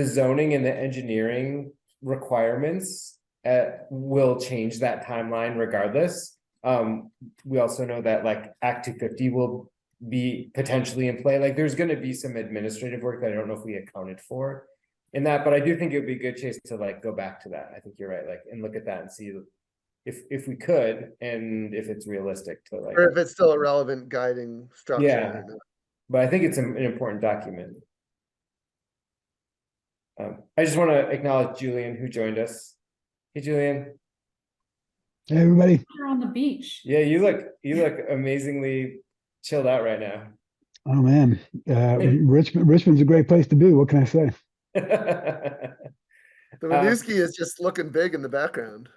zoning and the engineering requirements will change that timeline regardless. We also know that like Act 250 will be potentially in play. Like there's going to be some administrative work that I don't know if we accounted for in that, but I do think it would be a good chase to like go back to that. I think you're right, like, and look at that and see if we could, and if it's realistic to like, Or if it's still a relevant guiding structure. Yeah. But I think it's an important document. I just want to acknowledge Julian who joined us. Hey, Julian. Hey, everybody. You're on the beach. Yeah, you look amazingly chilled out right now. Oh man, Richmond's a great place to be. What can I say? The Winooski is just looking big in the background.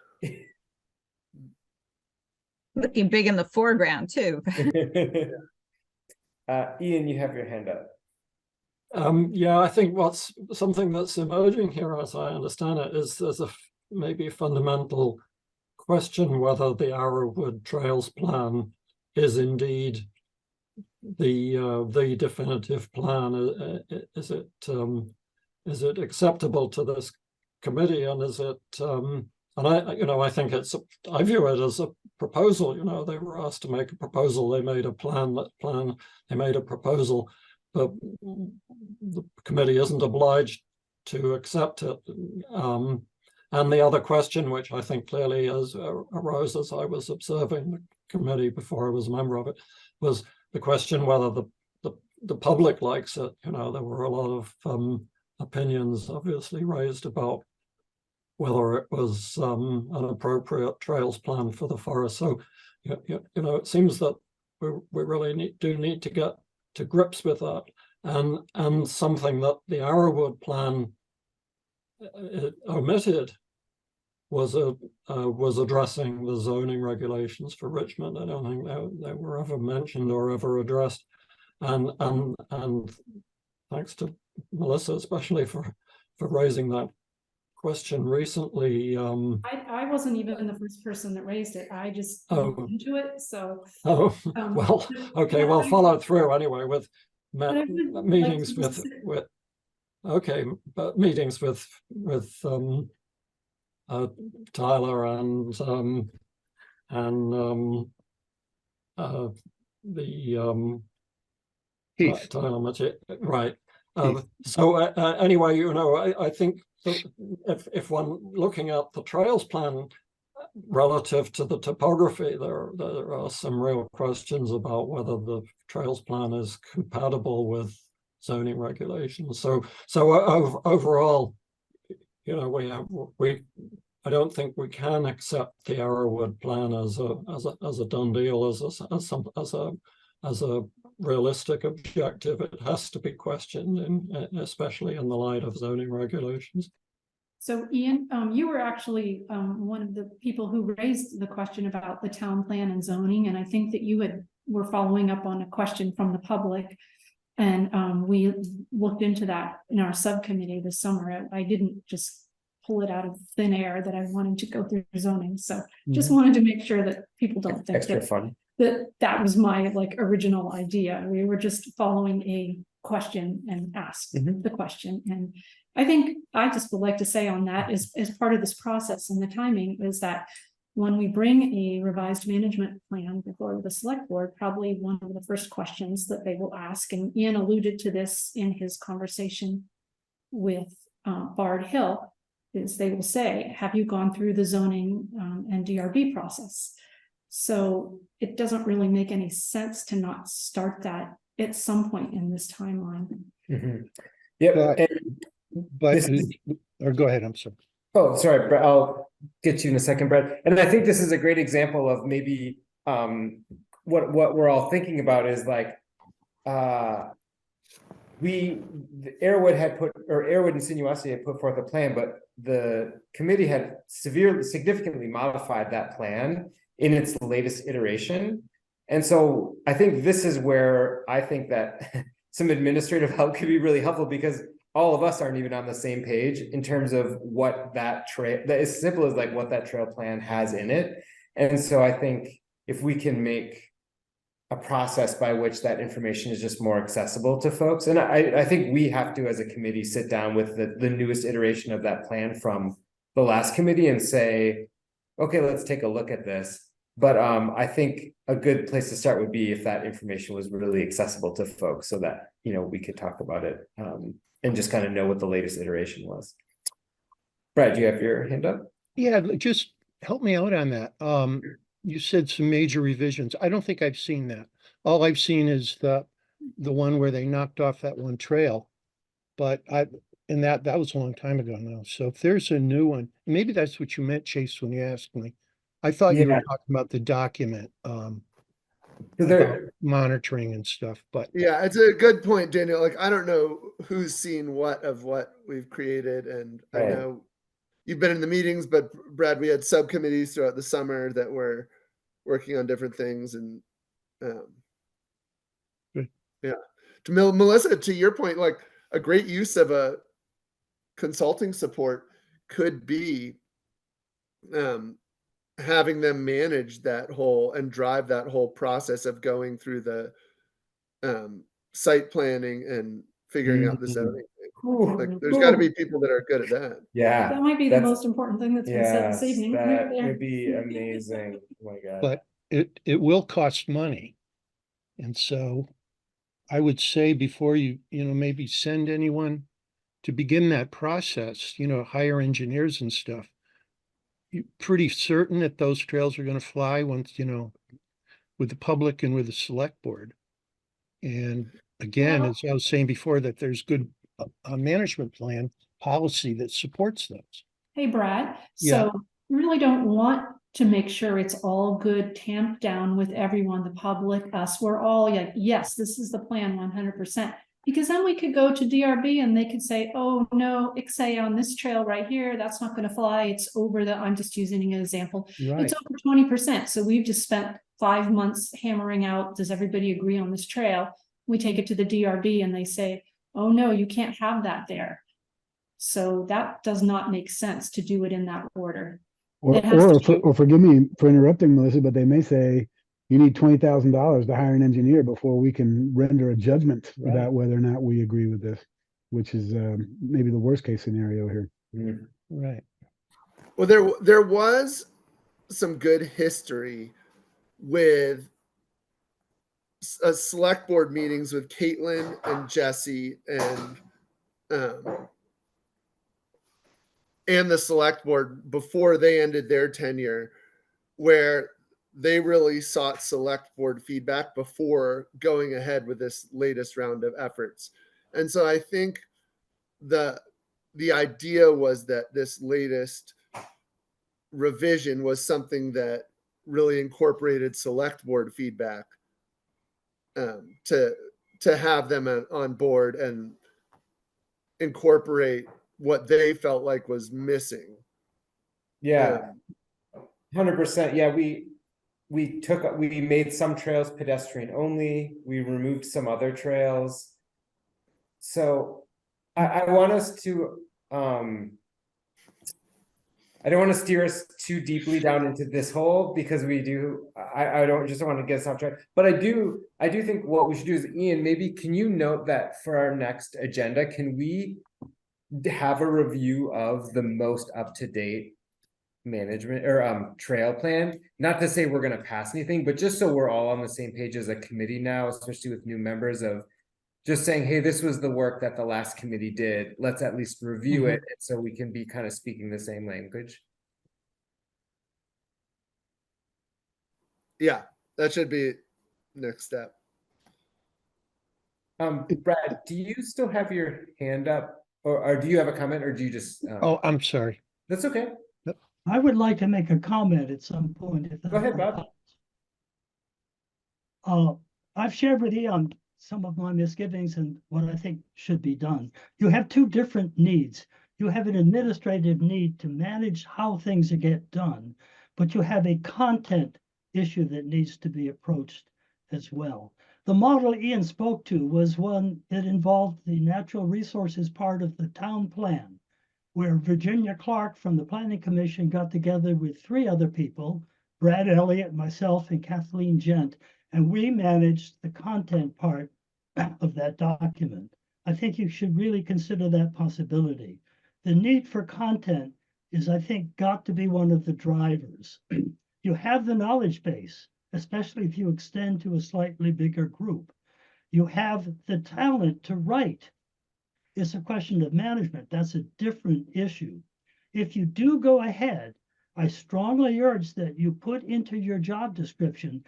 Looking big in the foreground too. Ian, you have your hand up. Yeah, I think what's something that's emerging here, as I understand it, is there's maybe a fundamental question whether the Arrowwood Trails plan is indeed the definitive plan. Is it acceptable to this committee, and is it and I think I view it as a proposal. They were asked to make a proposal, they made a plan, they made a proposal, but the committee isn't obliged to accept it. And the other question, which I think clearly arose as I was observing the committee before I was a member of it, was the question whether the public likes it. There were a lot of opinions obviously raised about whether it was an appropriate trails plan for the forest. So, it seems that we really do need to get to grips with that, and something that the Arrowwood plan omitted was addressing the zoning regulations for Richmond. I don't think they were ever mentioned or ever addressed, and thanks to Melissa especially for raising that question recently. I wasn't even the first person that raised it. I just looked into it. So well, okay, well, followed through anyway with meetings with meetings with Tyler and Heath. Tyler Matchett, right? So anyway, I think if one looking at the trails plan relative to the topography, there are some real questions about whether the trails plan is compatible with zoning regulations. So overall, I don't think we can accept the Arrowwood plan as a done deal, as a realistic objective. It has to be questioned, especially in the light of zoning regulations. So Ian, you were actually one of the people who raised the question about the town plan and zoning, and I think that you were following up on a question from the public, and we looked into that in our subcommittee this summer. I didn't just pull it out of thin air that I wanted to go through zoning, so just wanted to make sure that people don't think extra fun. That was my original idea. We were just following a question and asked the question. And I think I just would like to say on that is part of this process and the timing is that when we bring a revised management plan before the select board, probably one of the first questions that they will ask, and Ian alluded to this in his conversation with Bard Hill, is they will say, have you gone through the zoning and DRB process? So it doesn't really make any sense to not start that at some point in this timeline. Yep. Or go ahead, I'm sorry. Oh, sorry, Brett, I'll get you in a second, Brett. And I think this is a great example of maybe what we're all thinking about is like Arrowwood and Sinuosity had put forth a plan, but the committee had significantly modified that plan in its latest iteration. And so I think this is where I think that some administrative help could be really helpful, because all of us aren't even on the same page in terms of what that as simple as like what that trail plan has in it. And so I think if we can make a process by which that information is just more accessible to folks, and I think we have to as a committee sit down with the newest iteration of that plan from the last committee and say, okay, let's take a look at this. But I think a good place to start would be if that information was really accessible to folks so that, we could talk about it and just kind of know what the latest iteration was. Brad, do you have your hand up? Yeah, just help me out on that. You said some major revisions. I don't think I've seen that. All I've seen is the one where they knocked off that one trail. But that was a long time ago now. So if there's a new one, maybe that's what you meant, Chase, when you asked me. I thought you were talking about the document, about monitoring and stuff, but Yeah, it's a good point, Daniel. Like, I don't know who's seen what of what we've created. And I Right. know you've been in the meetings, but Brad, we had subcommittees throughout the summer that were working on different things. And Good. yeah, to Melissa, to your point, like a great use of a consulting support could be having them manage that whole and drive that whole process of going through the site planning and figuring out the zoning. Like, there's got to be people that are good at that. Yeah. That might be the most important thing that's been said this Yes, evening. that right there. would be amazing. Oh my God. but it will cost money. And so I would say before you maybe send anyone to begin that process, hire engineers and stuff, you're pretty certain that those trails are going to fly once, with the public and with the select board. And again, Well- as I was saying before, that there's good management plan policy that supports those. Hey, Brad, Yeah. so you really don't want to make sure it's all good, tamped down with everyone, the public, us, we're all like, yes, this is the plan 100%. Because then we could go to DRB and they could say, oh no, say on this trail right here, that's not going to fly. It's over I'm just using an example. Right. It's over 20%. So we've just spent 5 months hammering out, does everybody agree on this trail? We take it to the DRB and they say, oh no, you can't have that there. So that does not make sense to do it in that order. Or forgive me for interrupting, Melissa, but they may say you need $20,000 to hire an engineer before we can render a judgment about whether or not we agree with this, which is maybe the worst case scenario here. Right. Well, there was some good history with select board meetings with Caitlin and Jesse and the select board before they ended their tenure, where they really sought select board feedback before going ahead with this latest round of efforts. And so I think the idea was that this latest revision was something that really incorporated select board feedback to have them on board and incorporate what they felt like was missing. Yeah, 100%. Yeah, we made some trails pedestrian only. We removed some other trails. So I want us to I don't want to steer us too deeply down into this hole because I don't want to get us off track. But I do think what we should do is, Ian, maybe can you note that for our next agenda, can we have a review of the most up-to-date management or trail plan? Not to say we're going to pass anything, but just so we're all on the same page as a committee now, especially with new members, of just saying, hey, this was the work that the last committee did. Let's at least review it so we can be kind of speaking the same language. Yeah, that should be next step. Brad, do you still have your hand up, or do you have a comment, or do you just? Oh, I'm sorry. That's okay. I would like to make a comment at some point. Go ahead, Bob. I've shared with Ian some of my misgivings and what I think should be done. You have two different needs. You have an administrative need to manage how things get done, but you have a content issue that needs to be approached as well. The model Ian spoke to was one that involved the natural resources part of the town plan, where Virginia Clark from the Planning Commission got together with 3 other people, Brad Elliott, myself, and Kathleen Gent, and we managed the content part of that document. I think you should really consider that possibility. The need for content is, I think, got to be one of the drivers. You have the knowledge base, especially if you extend to a slightly bigger group. You have the talent to write. It's a question of management. That's a different issue. If you do go ahead, I strongly urge that you put into your job description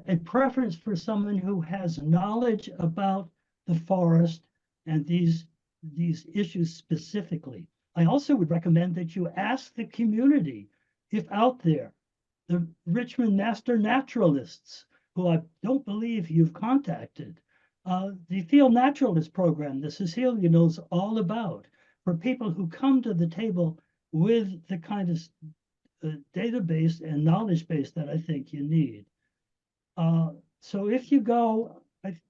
a preference for someone who has knowledge about the forest and these issues specifically. I also would recommend that you ask the community, if out there, the Richmond Master Naturalists, who I don't believe you've contacted, the Field Naturalist Program that Cecilia knows all about, for people who come to the table with the kind of database and knowledge base that I think you need. So if you go,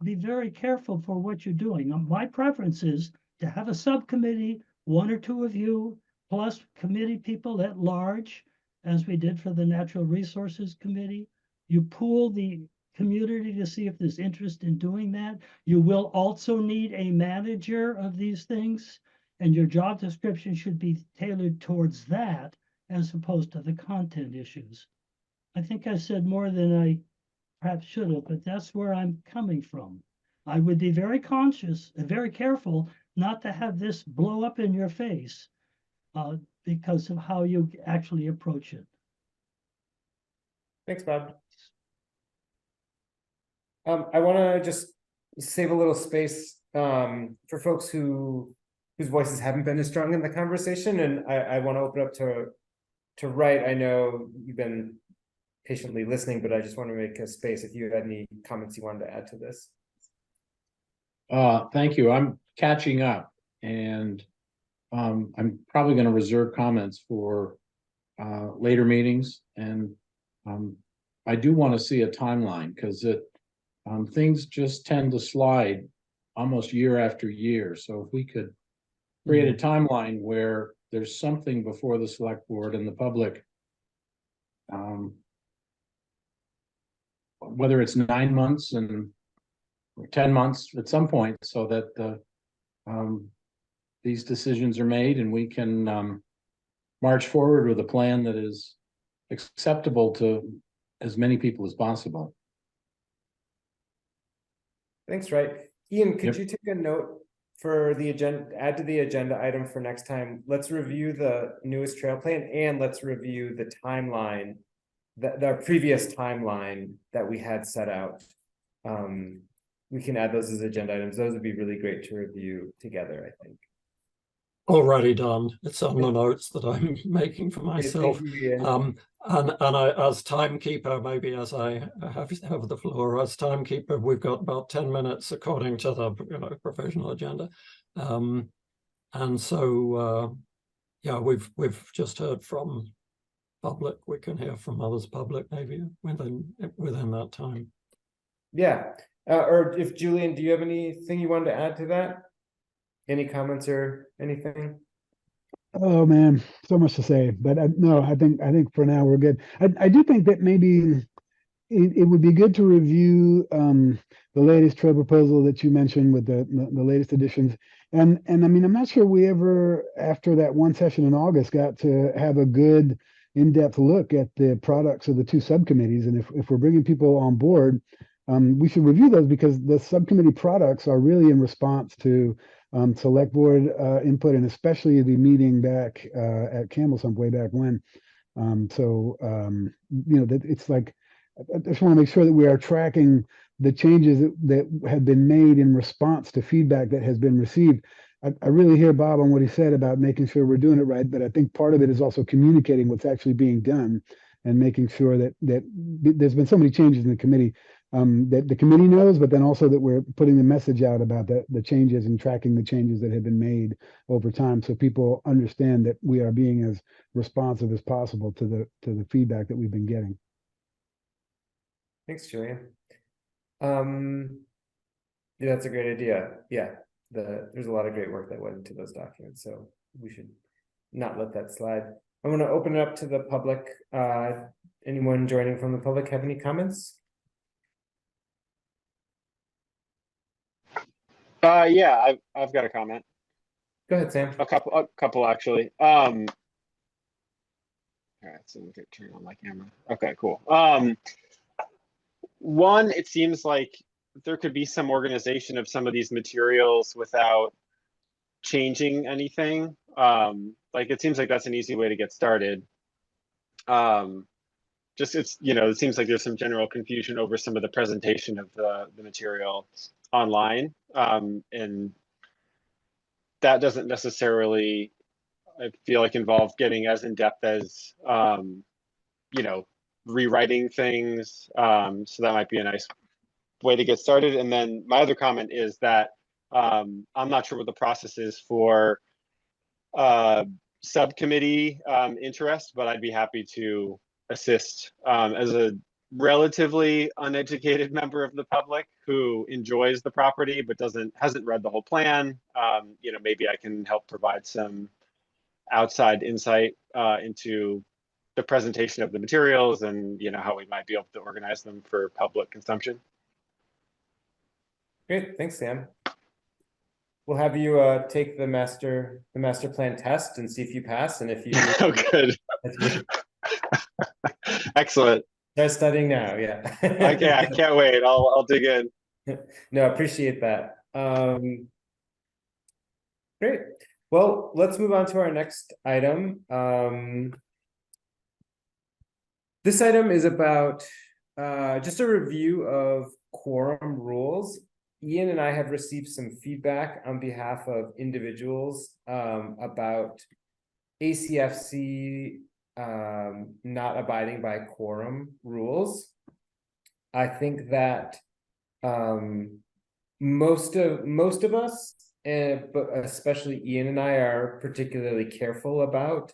be very careful for what you're doing. My preference is to have a subcommittee, 1 or 2 of you, plus committee people at large, as we did for the Natural Resources Committee. You pool the community to see if there's interest in doing that. You will also need a manager of these things, and your job description should be tailored towards that as opposed to the content issues. I think I said more than I perhaps should have, but that's where I'm coming from. I would be very conscious and very careful not to have this blow up in your face because of how you actually approach it. Thanks, Bob. I want to just save a little space for folks whose voices haven't been as strong in the conversation, and I want to open up to Wright. I know you've been patiently listening, but I just want to make a space if you had any comments you wanted to add to this. Thank you. I'm catching up, and I'm probably going to reserve comments for later meetings. And I do want to see a timeline, because things just tend to slide almost year after year. So if we could create a timeline where there's something before the select board and the public, whether it's 9 months or 10 months at some point, so that these decisions are made and we can march forward with a plan that is acceptable to as many people as possible. Thanks, Wright. Ian, could Yep. you take a note for the agenda, add to the agenda item for next time? Let's review the newest trail plan, and let's review the timeline, the previous timeline that we had set out. We can add those as agenda items. Those would be really great to review together, I think. Already done. It's on the notes that I'm making for myself. Thank you, Ian. And I, as timekeeper, maybe as I have the floor, as timekeeper, we've got about 10 minutes according to the professional agenda. And so, yeah, we've just heard from public. We can hear from others public maybe within that time. Yeah. Or if Julian, do you have anything you wanted to add to that? Any comments or anything? Oh man, so much to say, but no, I think for now we're good. I do think that maybe it would be good to review the latest trail proposal that you mentioned with the latest additions. And I mean, I'm not sure we ever, after that one session in August, got to have a good in-depth look at the products of the 2 subcommittees. And if we're bringing people on board, we should review those, because the subcommittee products are really in response to select board input, and especially the meeting back at Campbell's way back when. You know, that it's like, I just want to make sure that we are tracking the changes that have been made in response to feedback that has been received. I really hear Bob on what he said about making sure we're doing it right, but I think part of it is also communicating what's actually being done and making sure that there's been so many changes in the committee that the committee knows, but then also that we're putting the message out about the changes and tracking the changes that have been made over time, so people understand that we are being as responsive as possible to the feedback that we've been getting. Thanks, Julian. Yeah, that's a great idea. Yeah, there's a lot of great work that went into those documents, so we should not let that slide. I want to open it up to the public. Anyone joining from the public have any comments? Yeah, I've got a comment. Go ahead, Sam. A couple actually. All right, so let me turn on my camera. Okay, cool. One, it seems like there could be some organization of some of these materials without changing anything. Like it seems like that's an easy way to get started. Just it seems like there's some general confusion over some of the presentation of the material online, and that doesn't necessarily, I feel like, involve getting as in depth as rewriting things. So that might be a nice way to get started. And then my other comment is that I'm not sure what the process is for subcommittee interest, but I'd be happy to assist as a relatively uneducated member of the public who enjoys the property but hasn't read the whole plan. Maybe I can help provide some outside insight into the presentation of the materials and how we might be able to organize them for public consumption. Great, thanks, Sam. We'll have you take the master plan test and see if you pass, and if you Oh, good. Excellent. Start studying now. Yeah. Okay, I can't wait. I'll dig in. No, I appreciate that. Great. Well, let's move on to our next item. This item is about just a review of quorum rules. Ian and I have received some feedback on behalf of individuals about ACFC not abiding by quorum rules. I think that most of us, but especially Ian and I, are particularly careful about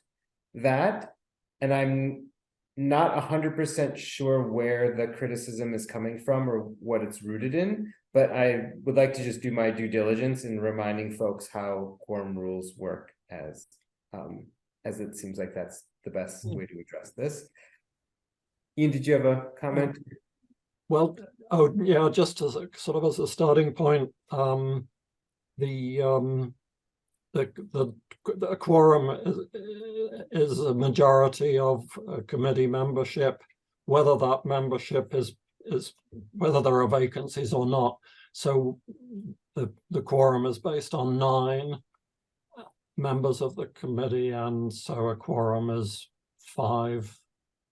that, and I'm not 100% sure where the criticism is coming from or what it's rooted in, but I would like to just do my due diligence in reminding folks how quorum rules work, as it seems like that's the best way to address this. Ian, did you have a comment? Well, just as a starting point, the quorum is a majority of committee membership, whether that membership is whether there are vacancies or not. So the quorum is based on 9 members of the committee, and so a quorum is 5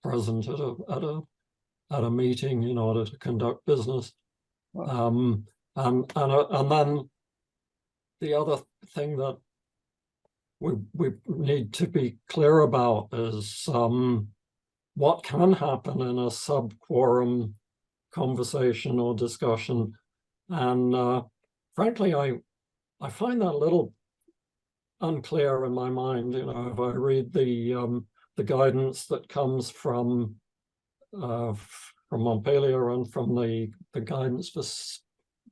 present at a meeting in order to conduct business. And then the other thing that we need to be clear about is what can happen in a sub-quorum conversation or discussion. And frankly, I find that a little unclear in my mind. If I read the guidance that comes from Montpelier and from the guidance for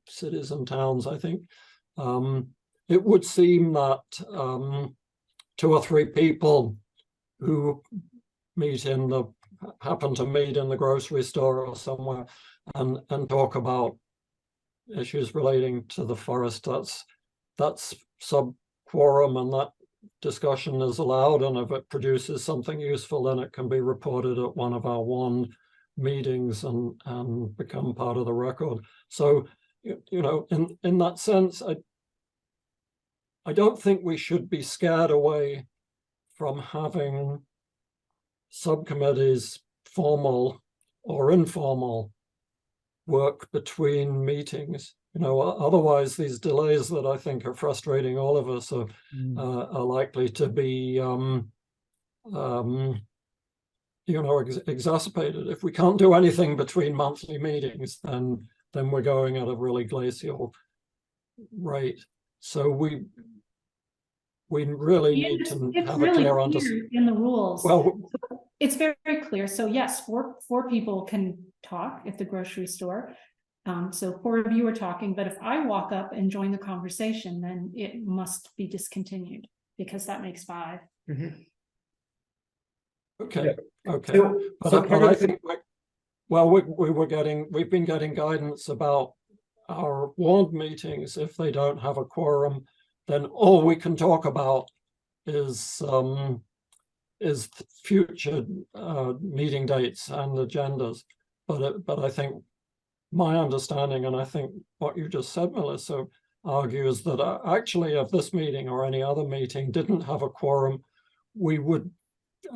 cities and towns, I think it would seem that 2 or 3 people who happen to meet in the grocery store or somewhere and talk about issues relating to the forest, that's sub quorum, and that discussion is allowed, and if it produces something useful, then it can be reported at one of our meetings and become part of the record. So in that sense, I don't think we should be scared away from having subcommittees, formal or informal, work between meetings. Otherwise these delays that I think are frustrating all of us are likely to be exacerbated. If we can't do anything between monthly meetings, then we're going at a really glacial rate. So we really need to have really a clear understanding in the rules. Well, it's very, very clear. So yes, four people can talk at the grocery store. So 4 of you are talking, but if I walk up and join the conversation, then it must be discontinued because that makes 5. Mm-hmm. Okay. But I think we've been getting guidance about our ward meetings. If they don't have a quorum, then all we can talk about is future meeting dates and agendas. But I think my understanding, and I think what you just said, Melissa, argues that actually if this meeting or any other meeting didn't have a quorum, we would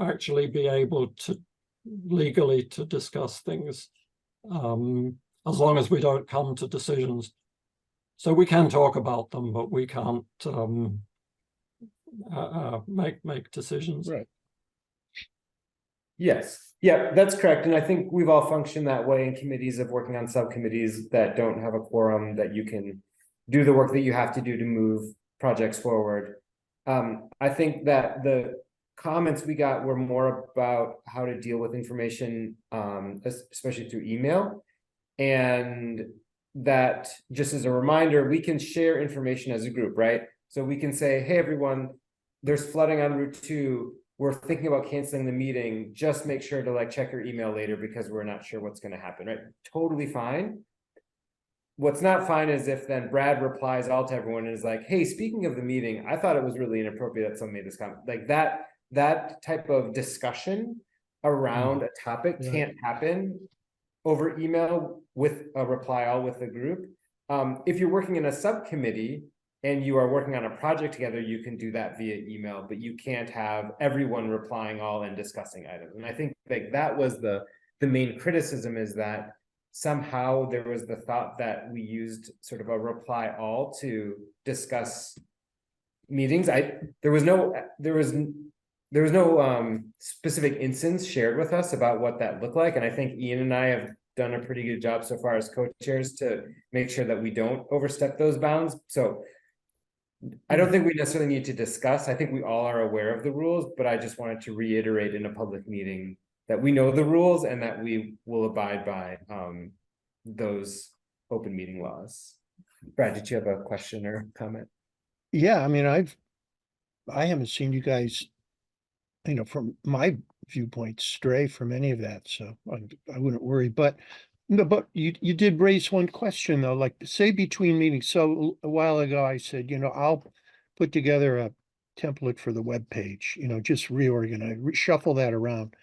actually be able to legally to discuss things as long as we don't come to decisions. So we can talk about them, but we can't make decisions. Right. Yes, yeah, that's correct. And I think we've all functioned that way in committees of working on subcommittees that don't have a quorum, that you can do the work that you have to do to move projects forward. I think that the comments we got were more about how to deal with information, especially through email. And that, just as a reminder, we can share information as a group, right? So we can say, hey, everyone, there's flooding on Route 2. We're thinking about canceling the meeting. Just make sure to like check your email later because we're not sure what's going to happen, right? Totally fine. What's not fine is if then Brad replies all to everyone and is like, hey, speaking of the meeting, I thought it was really inappropriate that someone made this comment. Like that type of discussion around a topic can't happen over email with a reply all with the group. If you're working in a subcommittee and you are working on a project together, you can do that via email, but you can't have everyone replying all and discussing items. And I think like that was the main criticism, is that somehow there was the thought that we used sort of a reply all to discuss meetings. There was no specific instance shared with us about what that looked like. And I think Ian and I have done a pretty good job so far as co-chairs to make sure that we don't overstep those bounds. So I don't think we necessarily need to discuss. I think we all are aware of the rules, but I just wanted to reiterate in a public meeting that we know the rules and that we will abide by those open meeting laws. Brad, did you have a question or comment? Yeah, I mean, I haven't seen you guys, from my viewpoint, stray from any of that, so I wouldn't worry. But you did raise one question though, like say between meetings. So a while ago I said, I'll put together a template for the web page, just reorganize, reshuffle that around.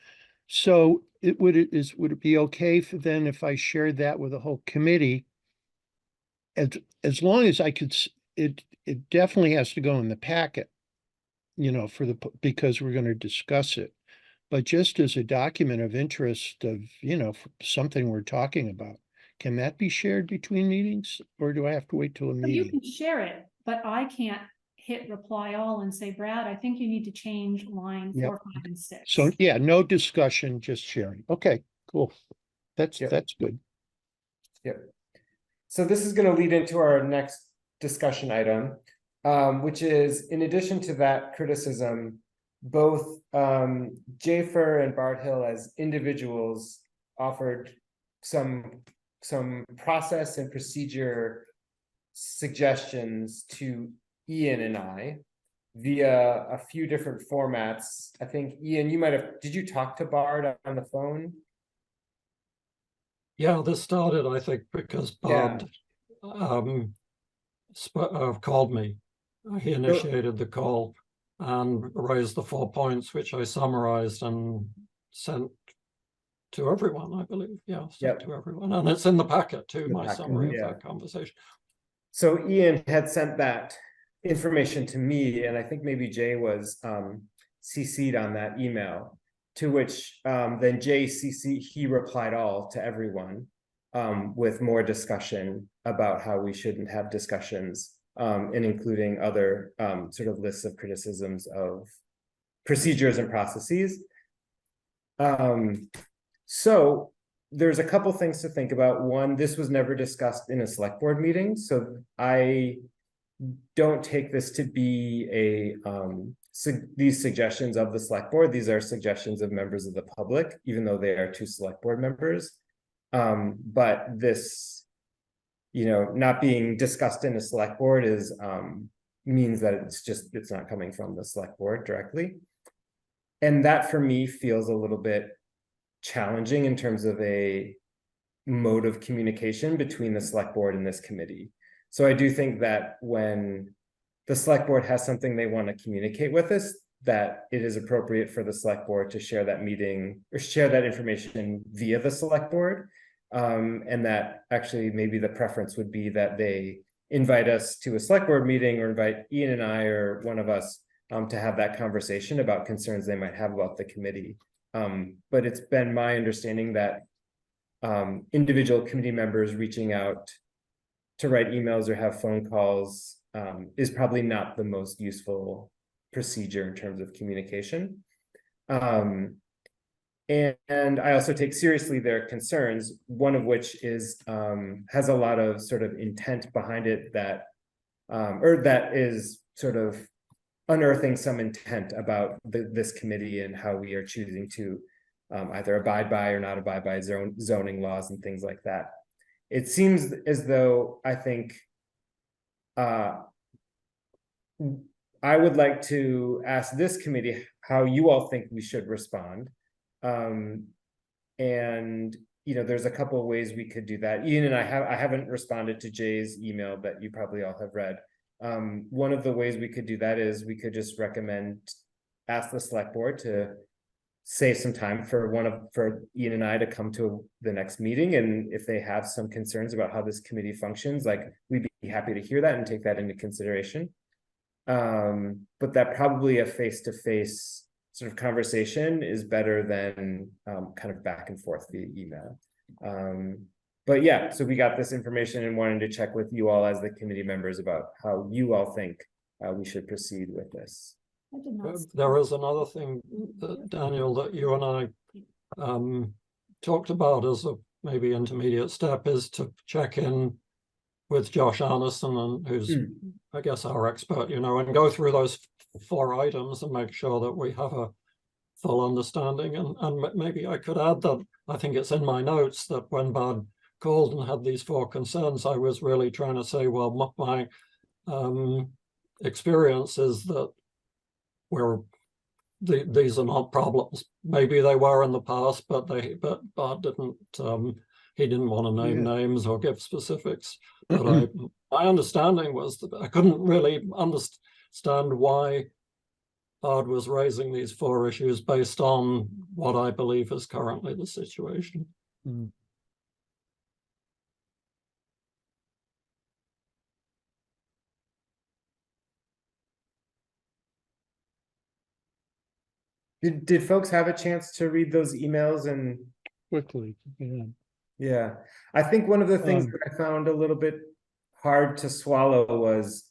So would it be okay then if I shared that with the whole committee? As long as I could, it definitely has to go in the packet, because we're going to discuss it. But just as a document of interest of, something we're talking about, can that be shared between meetings, or do I have to wait till a So you meeting? can share it, but I can't hit reply all and say, Brad, I think you need to change line 4, 5, and 6. So yeah, no discussion, just sharing. Okay, cool. That's good. Yep. So this is going to lead into our next discussion item, which is, in addition to that criticism, both Jafer and Bart Hill as individuals offered some process and procedure suggestions to Ian and I via a few different formats. I think Ian, did you talk to Bart on the phone? Yeah, this started, I think, because Bart called me. He initiated the call and raised the 4 points, which I summarized and sent to everyone, I believe. Yeah, sent to everyone. And it's in the packet too, my summary of that conversation. So Ian had sent that information to me, and I think maybe Jay was CC'd on that email, to which then Jay he replied all to everyone with more discussion about how we shouldn't have discussions, and including other sort of lists of criticisms of procedures and processes. So there's a couple things to think about. One, this was never discussed in a select board meeting, so I don't take this to be these suggestions of the select board. These are suggestions of members of the public, even though they are 2 select board members. But this, not being discussed in a select board means that it's not coming from the select board directly. And that for me feels a little bit challenging in terms of a mode of communication between the select board and this committee. So I do think that when the select board has something they want to communicate with us, that it is appropriate for the select board to share that meeting or share that information via the select board. And that actually maybe the preference would be that they invite us to a select board meeting or invite Ian and I or one of us to have that conversation about concerns they might have about the committee. But it's been my understanding that individual committee members reaching out to write emails or have phone calls is probably not the most useful procedure in terms of communication. And I also take seriously their concerns, one of which is has a lot of sort of intent behind it that or that is sort of unearthing some intent about this committee and how we are choosing to either abide by or not abide by zoning laws and things like that. It seems as though I think I would like to ask this committee how you all think we should respond. And there's a couple of ways we could do that. Ian and I haven't responded to Jay's email that you probably all have read. One of the ways we could do that is we could just ask the select board to save some time for Ian and I to come to the next meeting. And if they have some concerns about how this committee functions, like, we'd be happy to hear that and take that into consideration. But that probably a face-to-face sort of conversation is better than kind of back and forth via email. But yeah, so we got this information and wanted to check with you all as the committee members about how you all think we should proceed with this. I did not see There that. is another thing, Daniel, that you and I talked about as a maybe intermediate step, is to check in with Josh Arneson, and who's I guess our expert, and go through those 4 items and make sure that we have a full understanding. And maybe I could add that I think it's in my notes that when Bud called and had these 4 concerns, I was really trying to say, well, my experience is that these are not problems. Maybe they were in the past, but Bud didn't. He didn't want to name names or give specifics. But my understanding was that I couldn't really understand why Bud was raising these 4 issues based on what I believe is currently the situation. Did folks have a chance to read those emails and Quickly, yeah. Yeah, I think one of the things that I found a little bit hard to swallow was,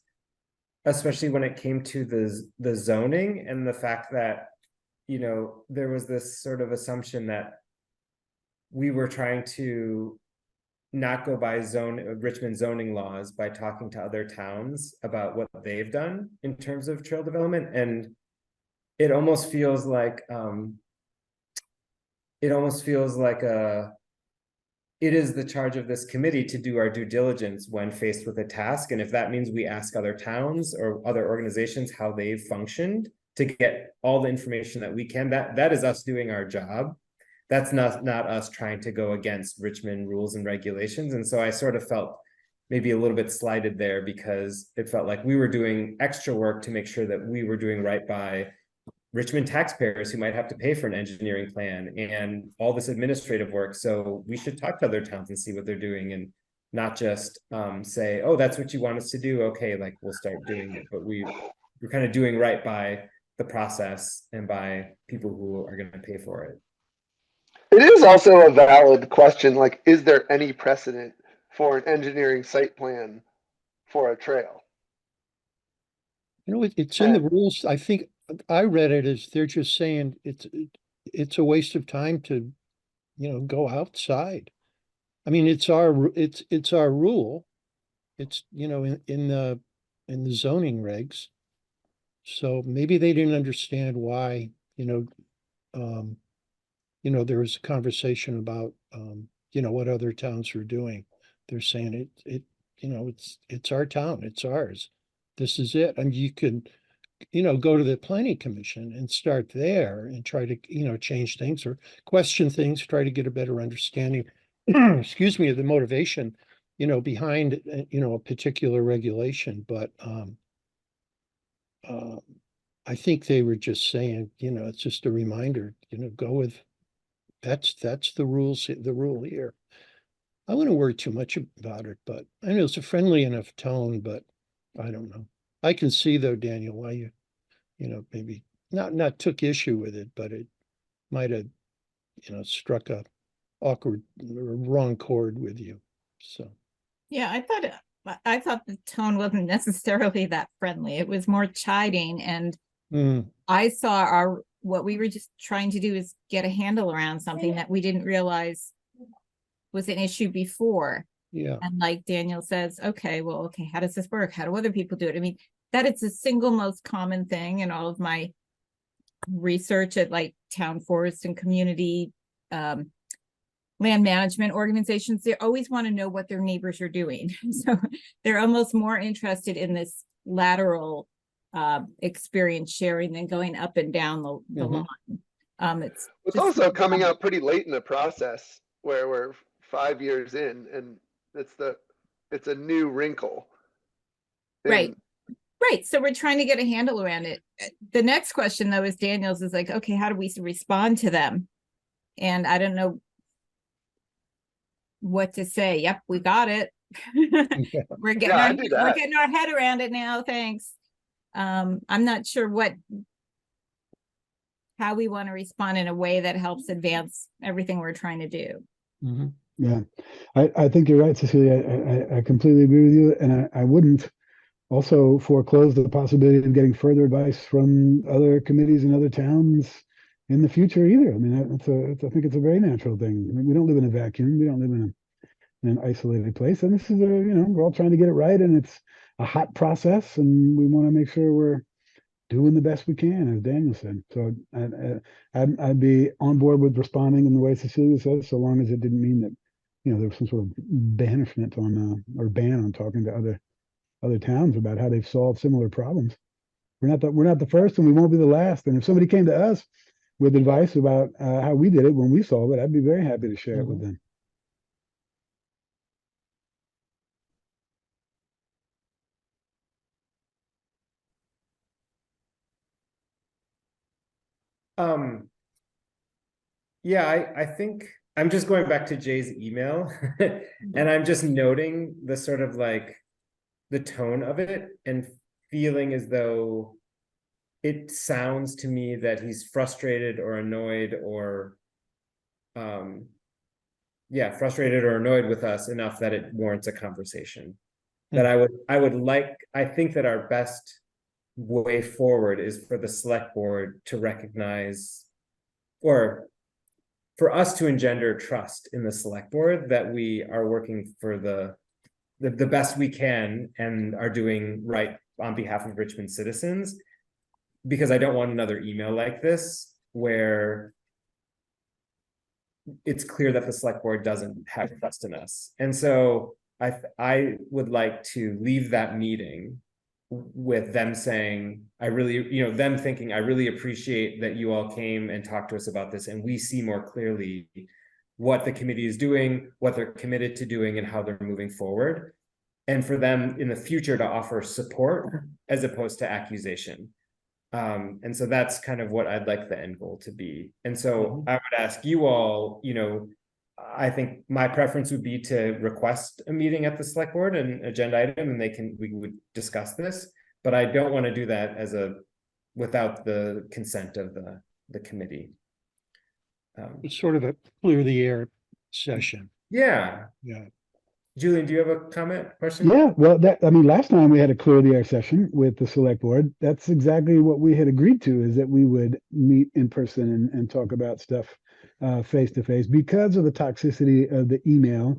especially when it came to the zoning and the fact that, there was this sort of assumption that we were trying to not go by Richmond zoning laws by talking to other towns about what they've done in terms of trail development. And it almost feels like it is the charge of this committee to do our due diligence when faced with a task. And if that means we ask other towns or other organizations how they've functioned to get all the information that we can, that is us doing our job. That's not us trying to go against Richmond rules and regulations. And so I sort of felt maybe a little bit slighted there, because it felt like we were doing extra work to make sure that we were doing right by Richmond taxpayers who might have to pay for an engineering plan and all this administrative work. So we should talk to other towns and see what they're doing, and not just say, oh, that's what you want us to do. Okay, like, we'll start doing it. But we're kind of doing right by the process and by people who are going to pay for it. It is also a valid question, like, is there any precedent for an engineering site plan for a trail? It's in the rules. I think I read it as they're just saying it's a waste of time to, go outside. I mean, it's our rule. It's in the zoning regs. So maybe they didn't understand why, there was a conversation about, what other towns are doing. They're saying it's our town, it's ours. This is it. And you can, go to the planning commission and start there and try to, change things or question things, try to get a better understanding, excuse me, of the motivation, behind, a particular regulation. But I think they were just saying, it's just a reminder, go with, that's the rules, the rule here. I wouldn't worry too much about it, but I know it's a friendly enough tone, but I don't know. I can see though, Daniel, why you maybe not took issue with it, but it might have, struck a awkward or wrong chord with you. So. Yeah, I thought the tone wasn't necessarily that friendly. It was more chiding, and I saw what we were just trying to do is get a handle around something that we didn't realize was an issue before. Yeah. And like Daniel says, okay, how does this work? How do other people do it? I mean, that it's the single most common thing in all of my research at like town forest and community land management organizations. They always want to know what their neighbors are doing. So they're almost more interested in this lateral experience sharing than going up and down the line. It's also coming out pretty late in the process where we're 5 years in, and it's a new wrinkle. Right. Right. So we're trying to get a handle around it. The next question though is Daniel's is like, okay, how do we respond to them? And I don't know what to say. Yep, we got it. We're getting our head around it now. Thanks. I'm not sure how we want to respond in a way that helps advance everything we're trying to do. Yeah, I think you're right, Cecilia. I completely agree with you, and I wouldn't also foreclose the possibility of getting further advice from other committees in other towns in the future either. I mean, I think it's a very natural thing. I mean, we don't live in a vacuum. We don't live in an isolated place, and this is we're all trying to get it right, and it's a hot process, and we want to make sure we're doing the best we can, as Daniel said. So I'd be on board with responding in the way Cecilia says, so long as it didn't mean that there was some sort of banishment on or ban on talking to other towns about how they've solved similar problems. We're not the first, and we won't be the last. And if somebody came to us with advice about how we did it when we solved it, I'd be very happy to share it with them. Yeah, I think I'm just going back to Jay's email and I'm just noting the sort of like the tone of it and feeling as though it sounds to me that he's frustrated or annoyed or frustrated or annoyed with us enough that it warrants a conversation. That I think that our best way forward is for the select board to recognize, or for us to engender trust in the select board that we are working for the best we can and are doing right on behalf of Richmond citizens, because I don't want another email like this where it's clear that the select board doesn't have trust in us. And so I would like to leave that meeting with them saying, them thinking, I really appreciate that you all came and talked to us about this, and we see more clearly what the committee is doing, what they're committed to doing, and how they're moving forward. And for them in the future to offer support as opposed to accusation. And so that's kind of what I'd like the end goal to be. And so I would ask you all, I think my preference would be to request a meeting at the select board, an agenda item, and we would discuss this, but I don't want to do that without the consent of the committee. It's sort of a clear the air session. Yeah. Julian, do you have a comment, question? Yeah, well, last time we had a clear the air session with the select board. That's exactly what we had agreed to, is that we would meet in person and talk about stuff face to face, because of the toxicity of the email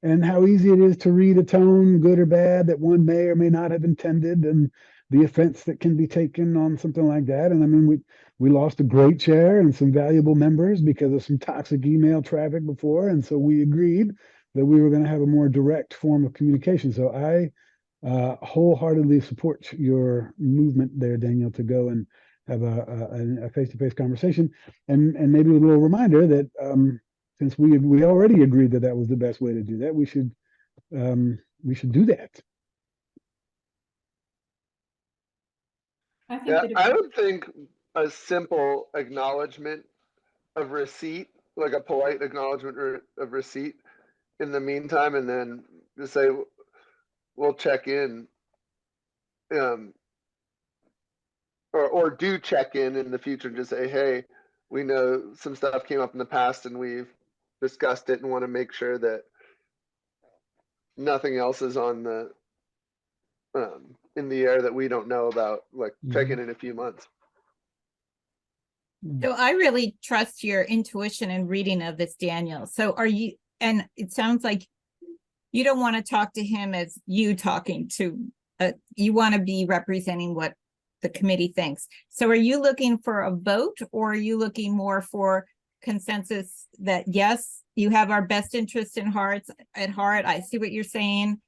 and how easy it is to read a tone, good or bad, that one may or may not have intended, and the offense that can be taken on something like that. And I mean, we lost a great chair and some valuable members because of some toxic email traffic before, and so we agreed that we were going to have a more direct form of communication. So I wholeheartedly support your movement there, Daniel, to go and have a face-to-face conversation, and maybe with a little reminder that since we already agreed that was the best way to do that, we should do that. I think Yeah, that if I would think a simple acknowledgement of receipt, like a polite acknowledgement of receipt in the meantime, and then just say, we'll check in, um, or do check in the future and just say, hey, we know some stuff came up in the past and we've discussed it and want to make sure that nothing else is on the in the air that we don't know about, like check in a few months. So I really trust your intuition and reading of this, Daniel. So are you, and it sounds like you don't want to talk to him as you talking to, you want to be representing what the committee thinks. So are you looking for a vote, or are you looking more for consensus that, yes, you have our best interest at heart. I see what you're saying.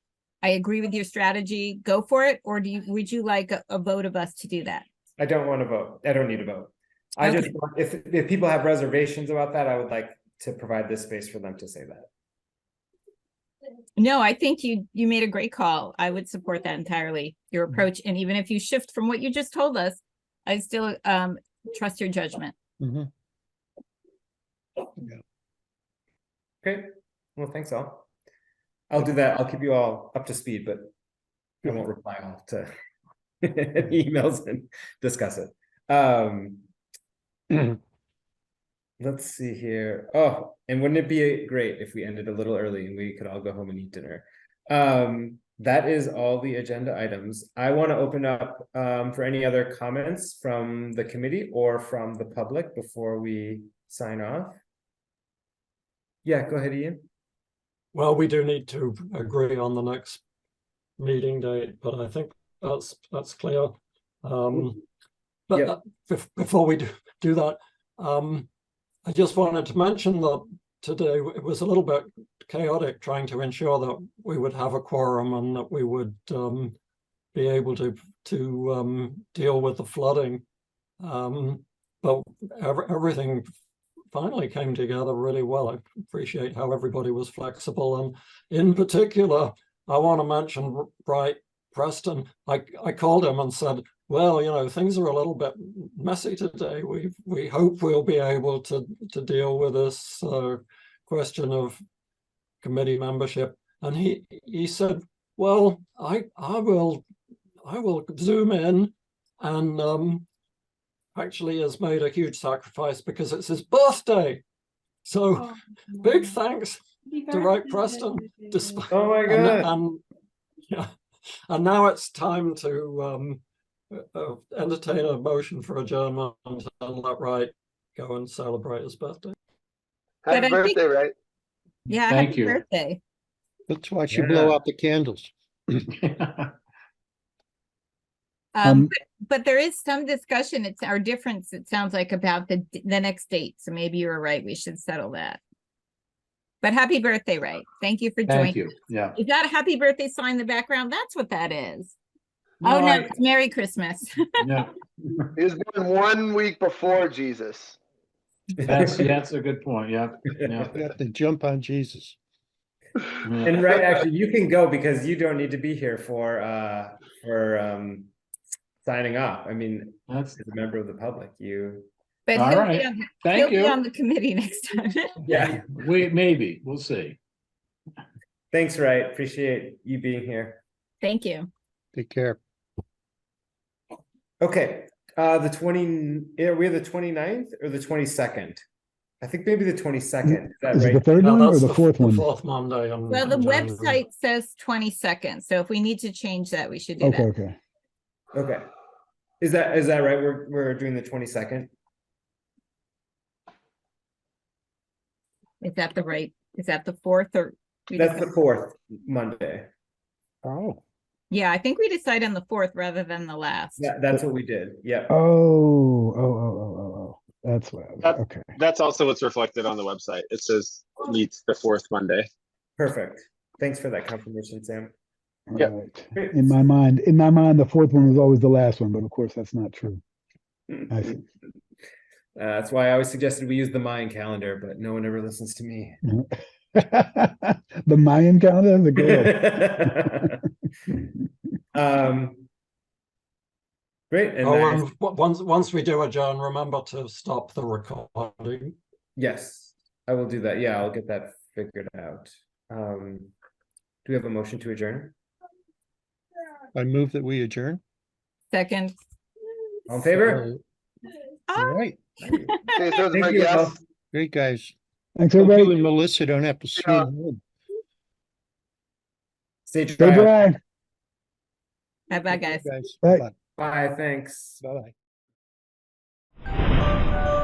I agree with your strategy. Go for it. Or would you like a vote of us to do that? I don't want to vote. I don't need a vote. I Okay. just want, if people have reservations about that, I would like to provide this space for them to say that. No, I think you made a great call. I would support that entirely, your approach. And even if you shift from what you just told us, I still trust your judgment. Okay. Well, thanks all. I'll do that. I'll keep you all up to speed, but I won't reply all to emails and discuss it. Let's see here. Oh, and wouldn't it be great if we ended a little early and we could all go home and eat dinner? That is all the agenda items. I want to open up for any other comments from the committee or from the public before we sign off. Yeah, go ahead, Ian. Well, we do need to agree on the next meeting date, but I think that's clear. But before we do that, I just wanted to mention that today it was a little bit chaotic trying to ensure that we would have a quorum and that we would be able to deal with the flooding. But everything finally came together really well. I appreciate how everybody was flexible, and in particular, I want to mention Wright, Preston. I called him and said, well, you know, things are a little bit messy today. We hope we'll be able to deal with this question of committee membership. And he said, well, I will zoom in, and actually has made a huge sacrifice because it's his birthday. So big thanks to Wright Preston. Oh my God. And yeah, and now it's time to entertain a motion for adjournment and let Wright go and celebrate his birthday. Happy birthday, right? Yeah, Thank happy you. birthday. Let's watch you blow out the candles. But there is some discussion, it's our difference, it sounds like, about the next date. So maybe you were right, we should settle that. But happy birthday, Wright. Thank you for joining. Thank you. Yeah. Is that a happy birthday sign in the background? That's what that is. No, Oh no, it's Merry Christmas. No, He was born 1 week before Jesus. that's a good point. Yeah. Yeah. You have to jump on Jesus. And right, actually, you can go because you don't need to be here for signing off. I mean, That's as a member of the public, you. But all he'll right. be on, Thank he'll you. be on the committee next time. Yeah. Maybe we'll see. Thanks, Wright. Appreciate you being here. Thank you. Take care. Okay. Are we the 29th or the 22nd? I think maybe the 22nd. Is that Is it right? the third No, one or that's the fourth one? fourth Monday. Well, the website says 22nd. So if we need to change that, we should do Okay, that. okay. Okay. Is that right? We're doing the 22nd. Is that the right? Is that the fourth or? That's the 4th Monday. Oh. Yeah, I think we decide on the 4th rather than the last. Yeah, that's what we did. Yeah. Oh. That's what. Okay. That's also what's reflected on the website. It says meets the 4th Monday. Perfect. Thanks for that confirmation, Sam. Yep. Right. Great. In my mind, the fourth one was always the last one, but of course that's not true. I see. That's why I always suggested we use the Mayan calendar, but no one ever listens to me. The Mayan calendar is a great. Great, and Oh, that is- once we do adjourn, remember to stop the recording. yes, I will do that. Yeah, I'll get that figured out. Do we have a motion to adjourn? I move that we adjourn. Second. All in favor? All right, Okay, those are Thank my you all. guests. great, guys. Thanks, Hope everybody. you and Melissa don't have to swim home. Stay Stay dry. dry. Bye-bye, guys. Guys, Bye. bye. Bye, thanks. Bye-bye.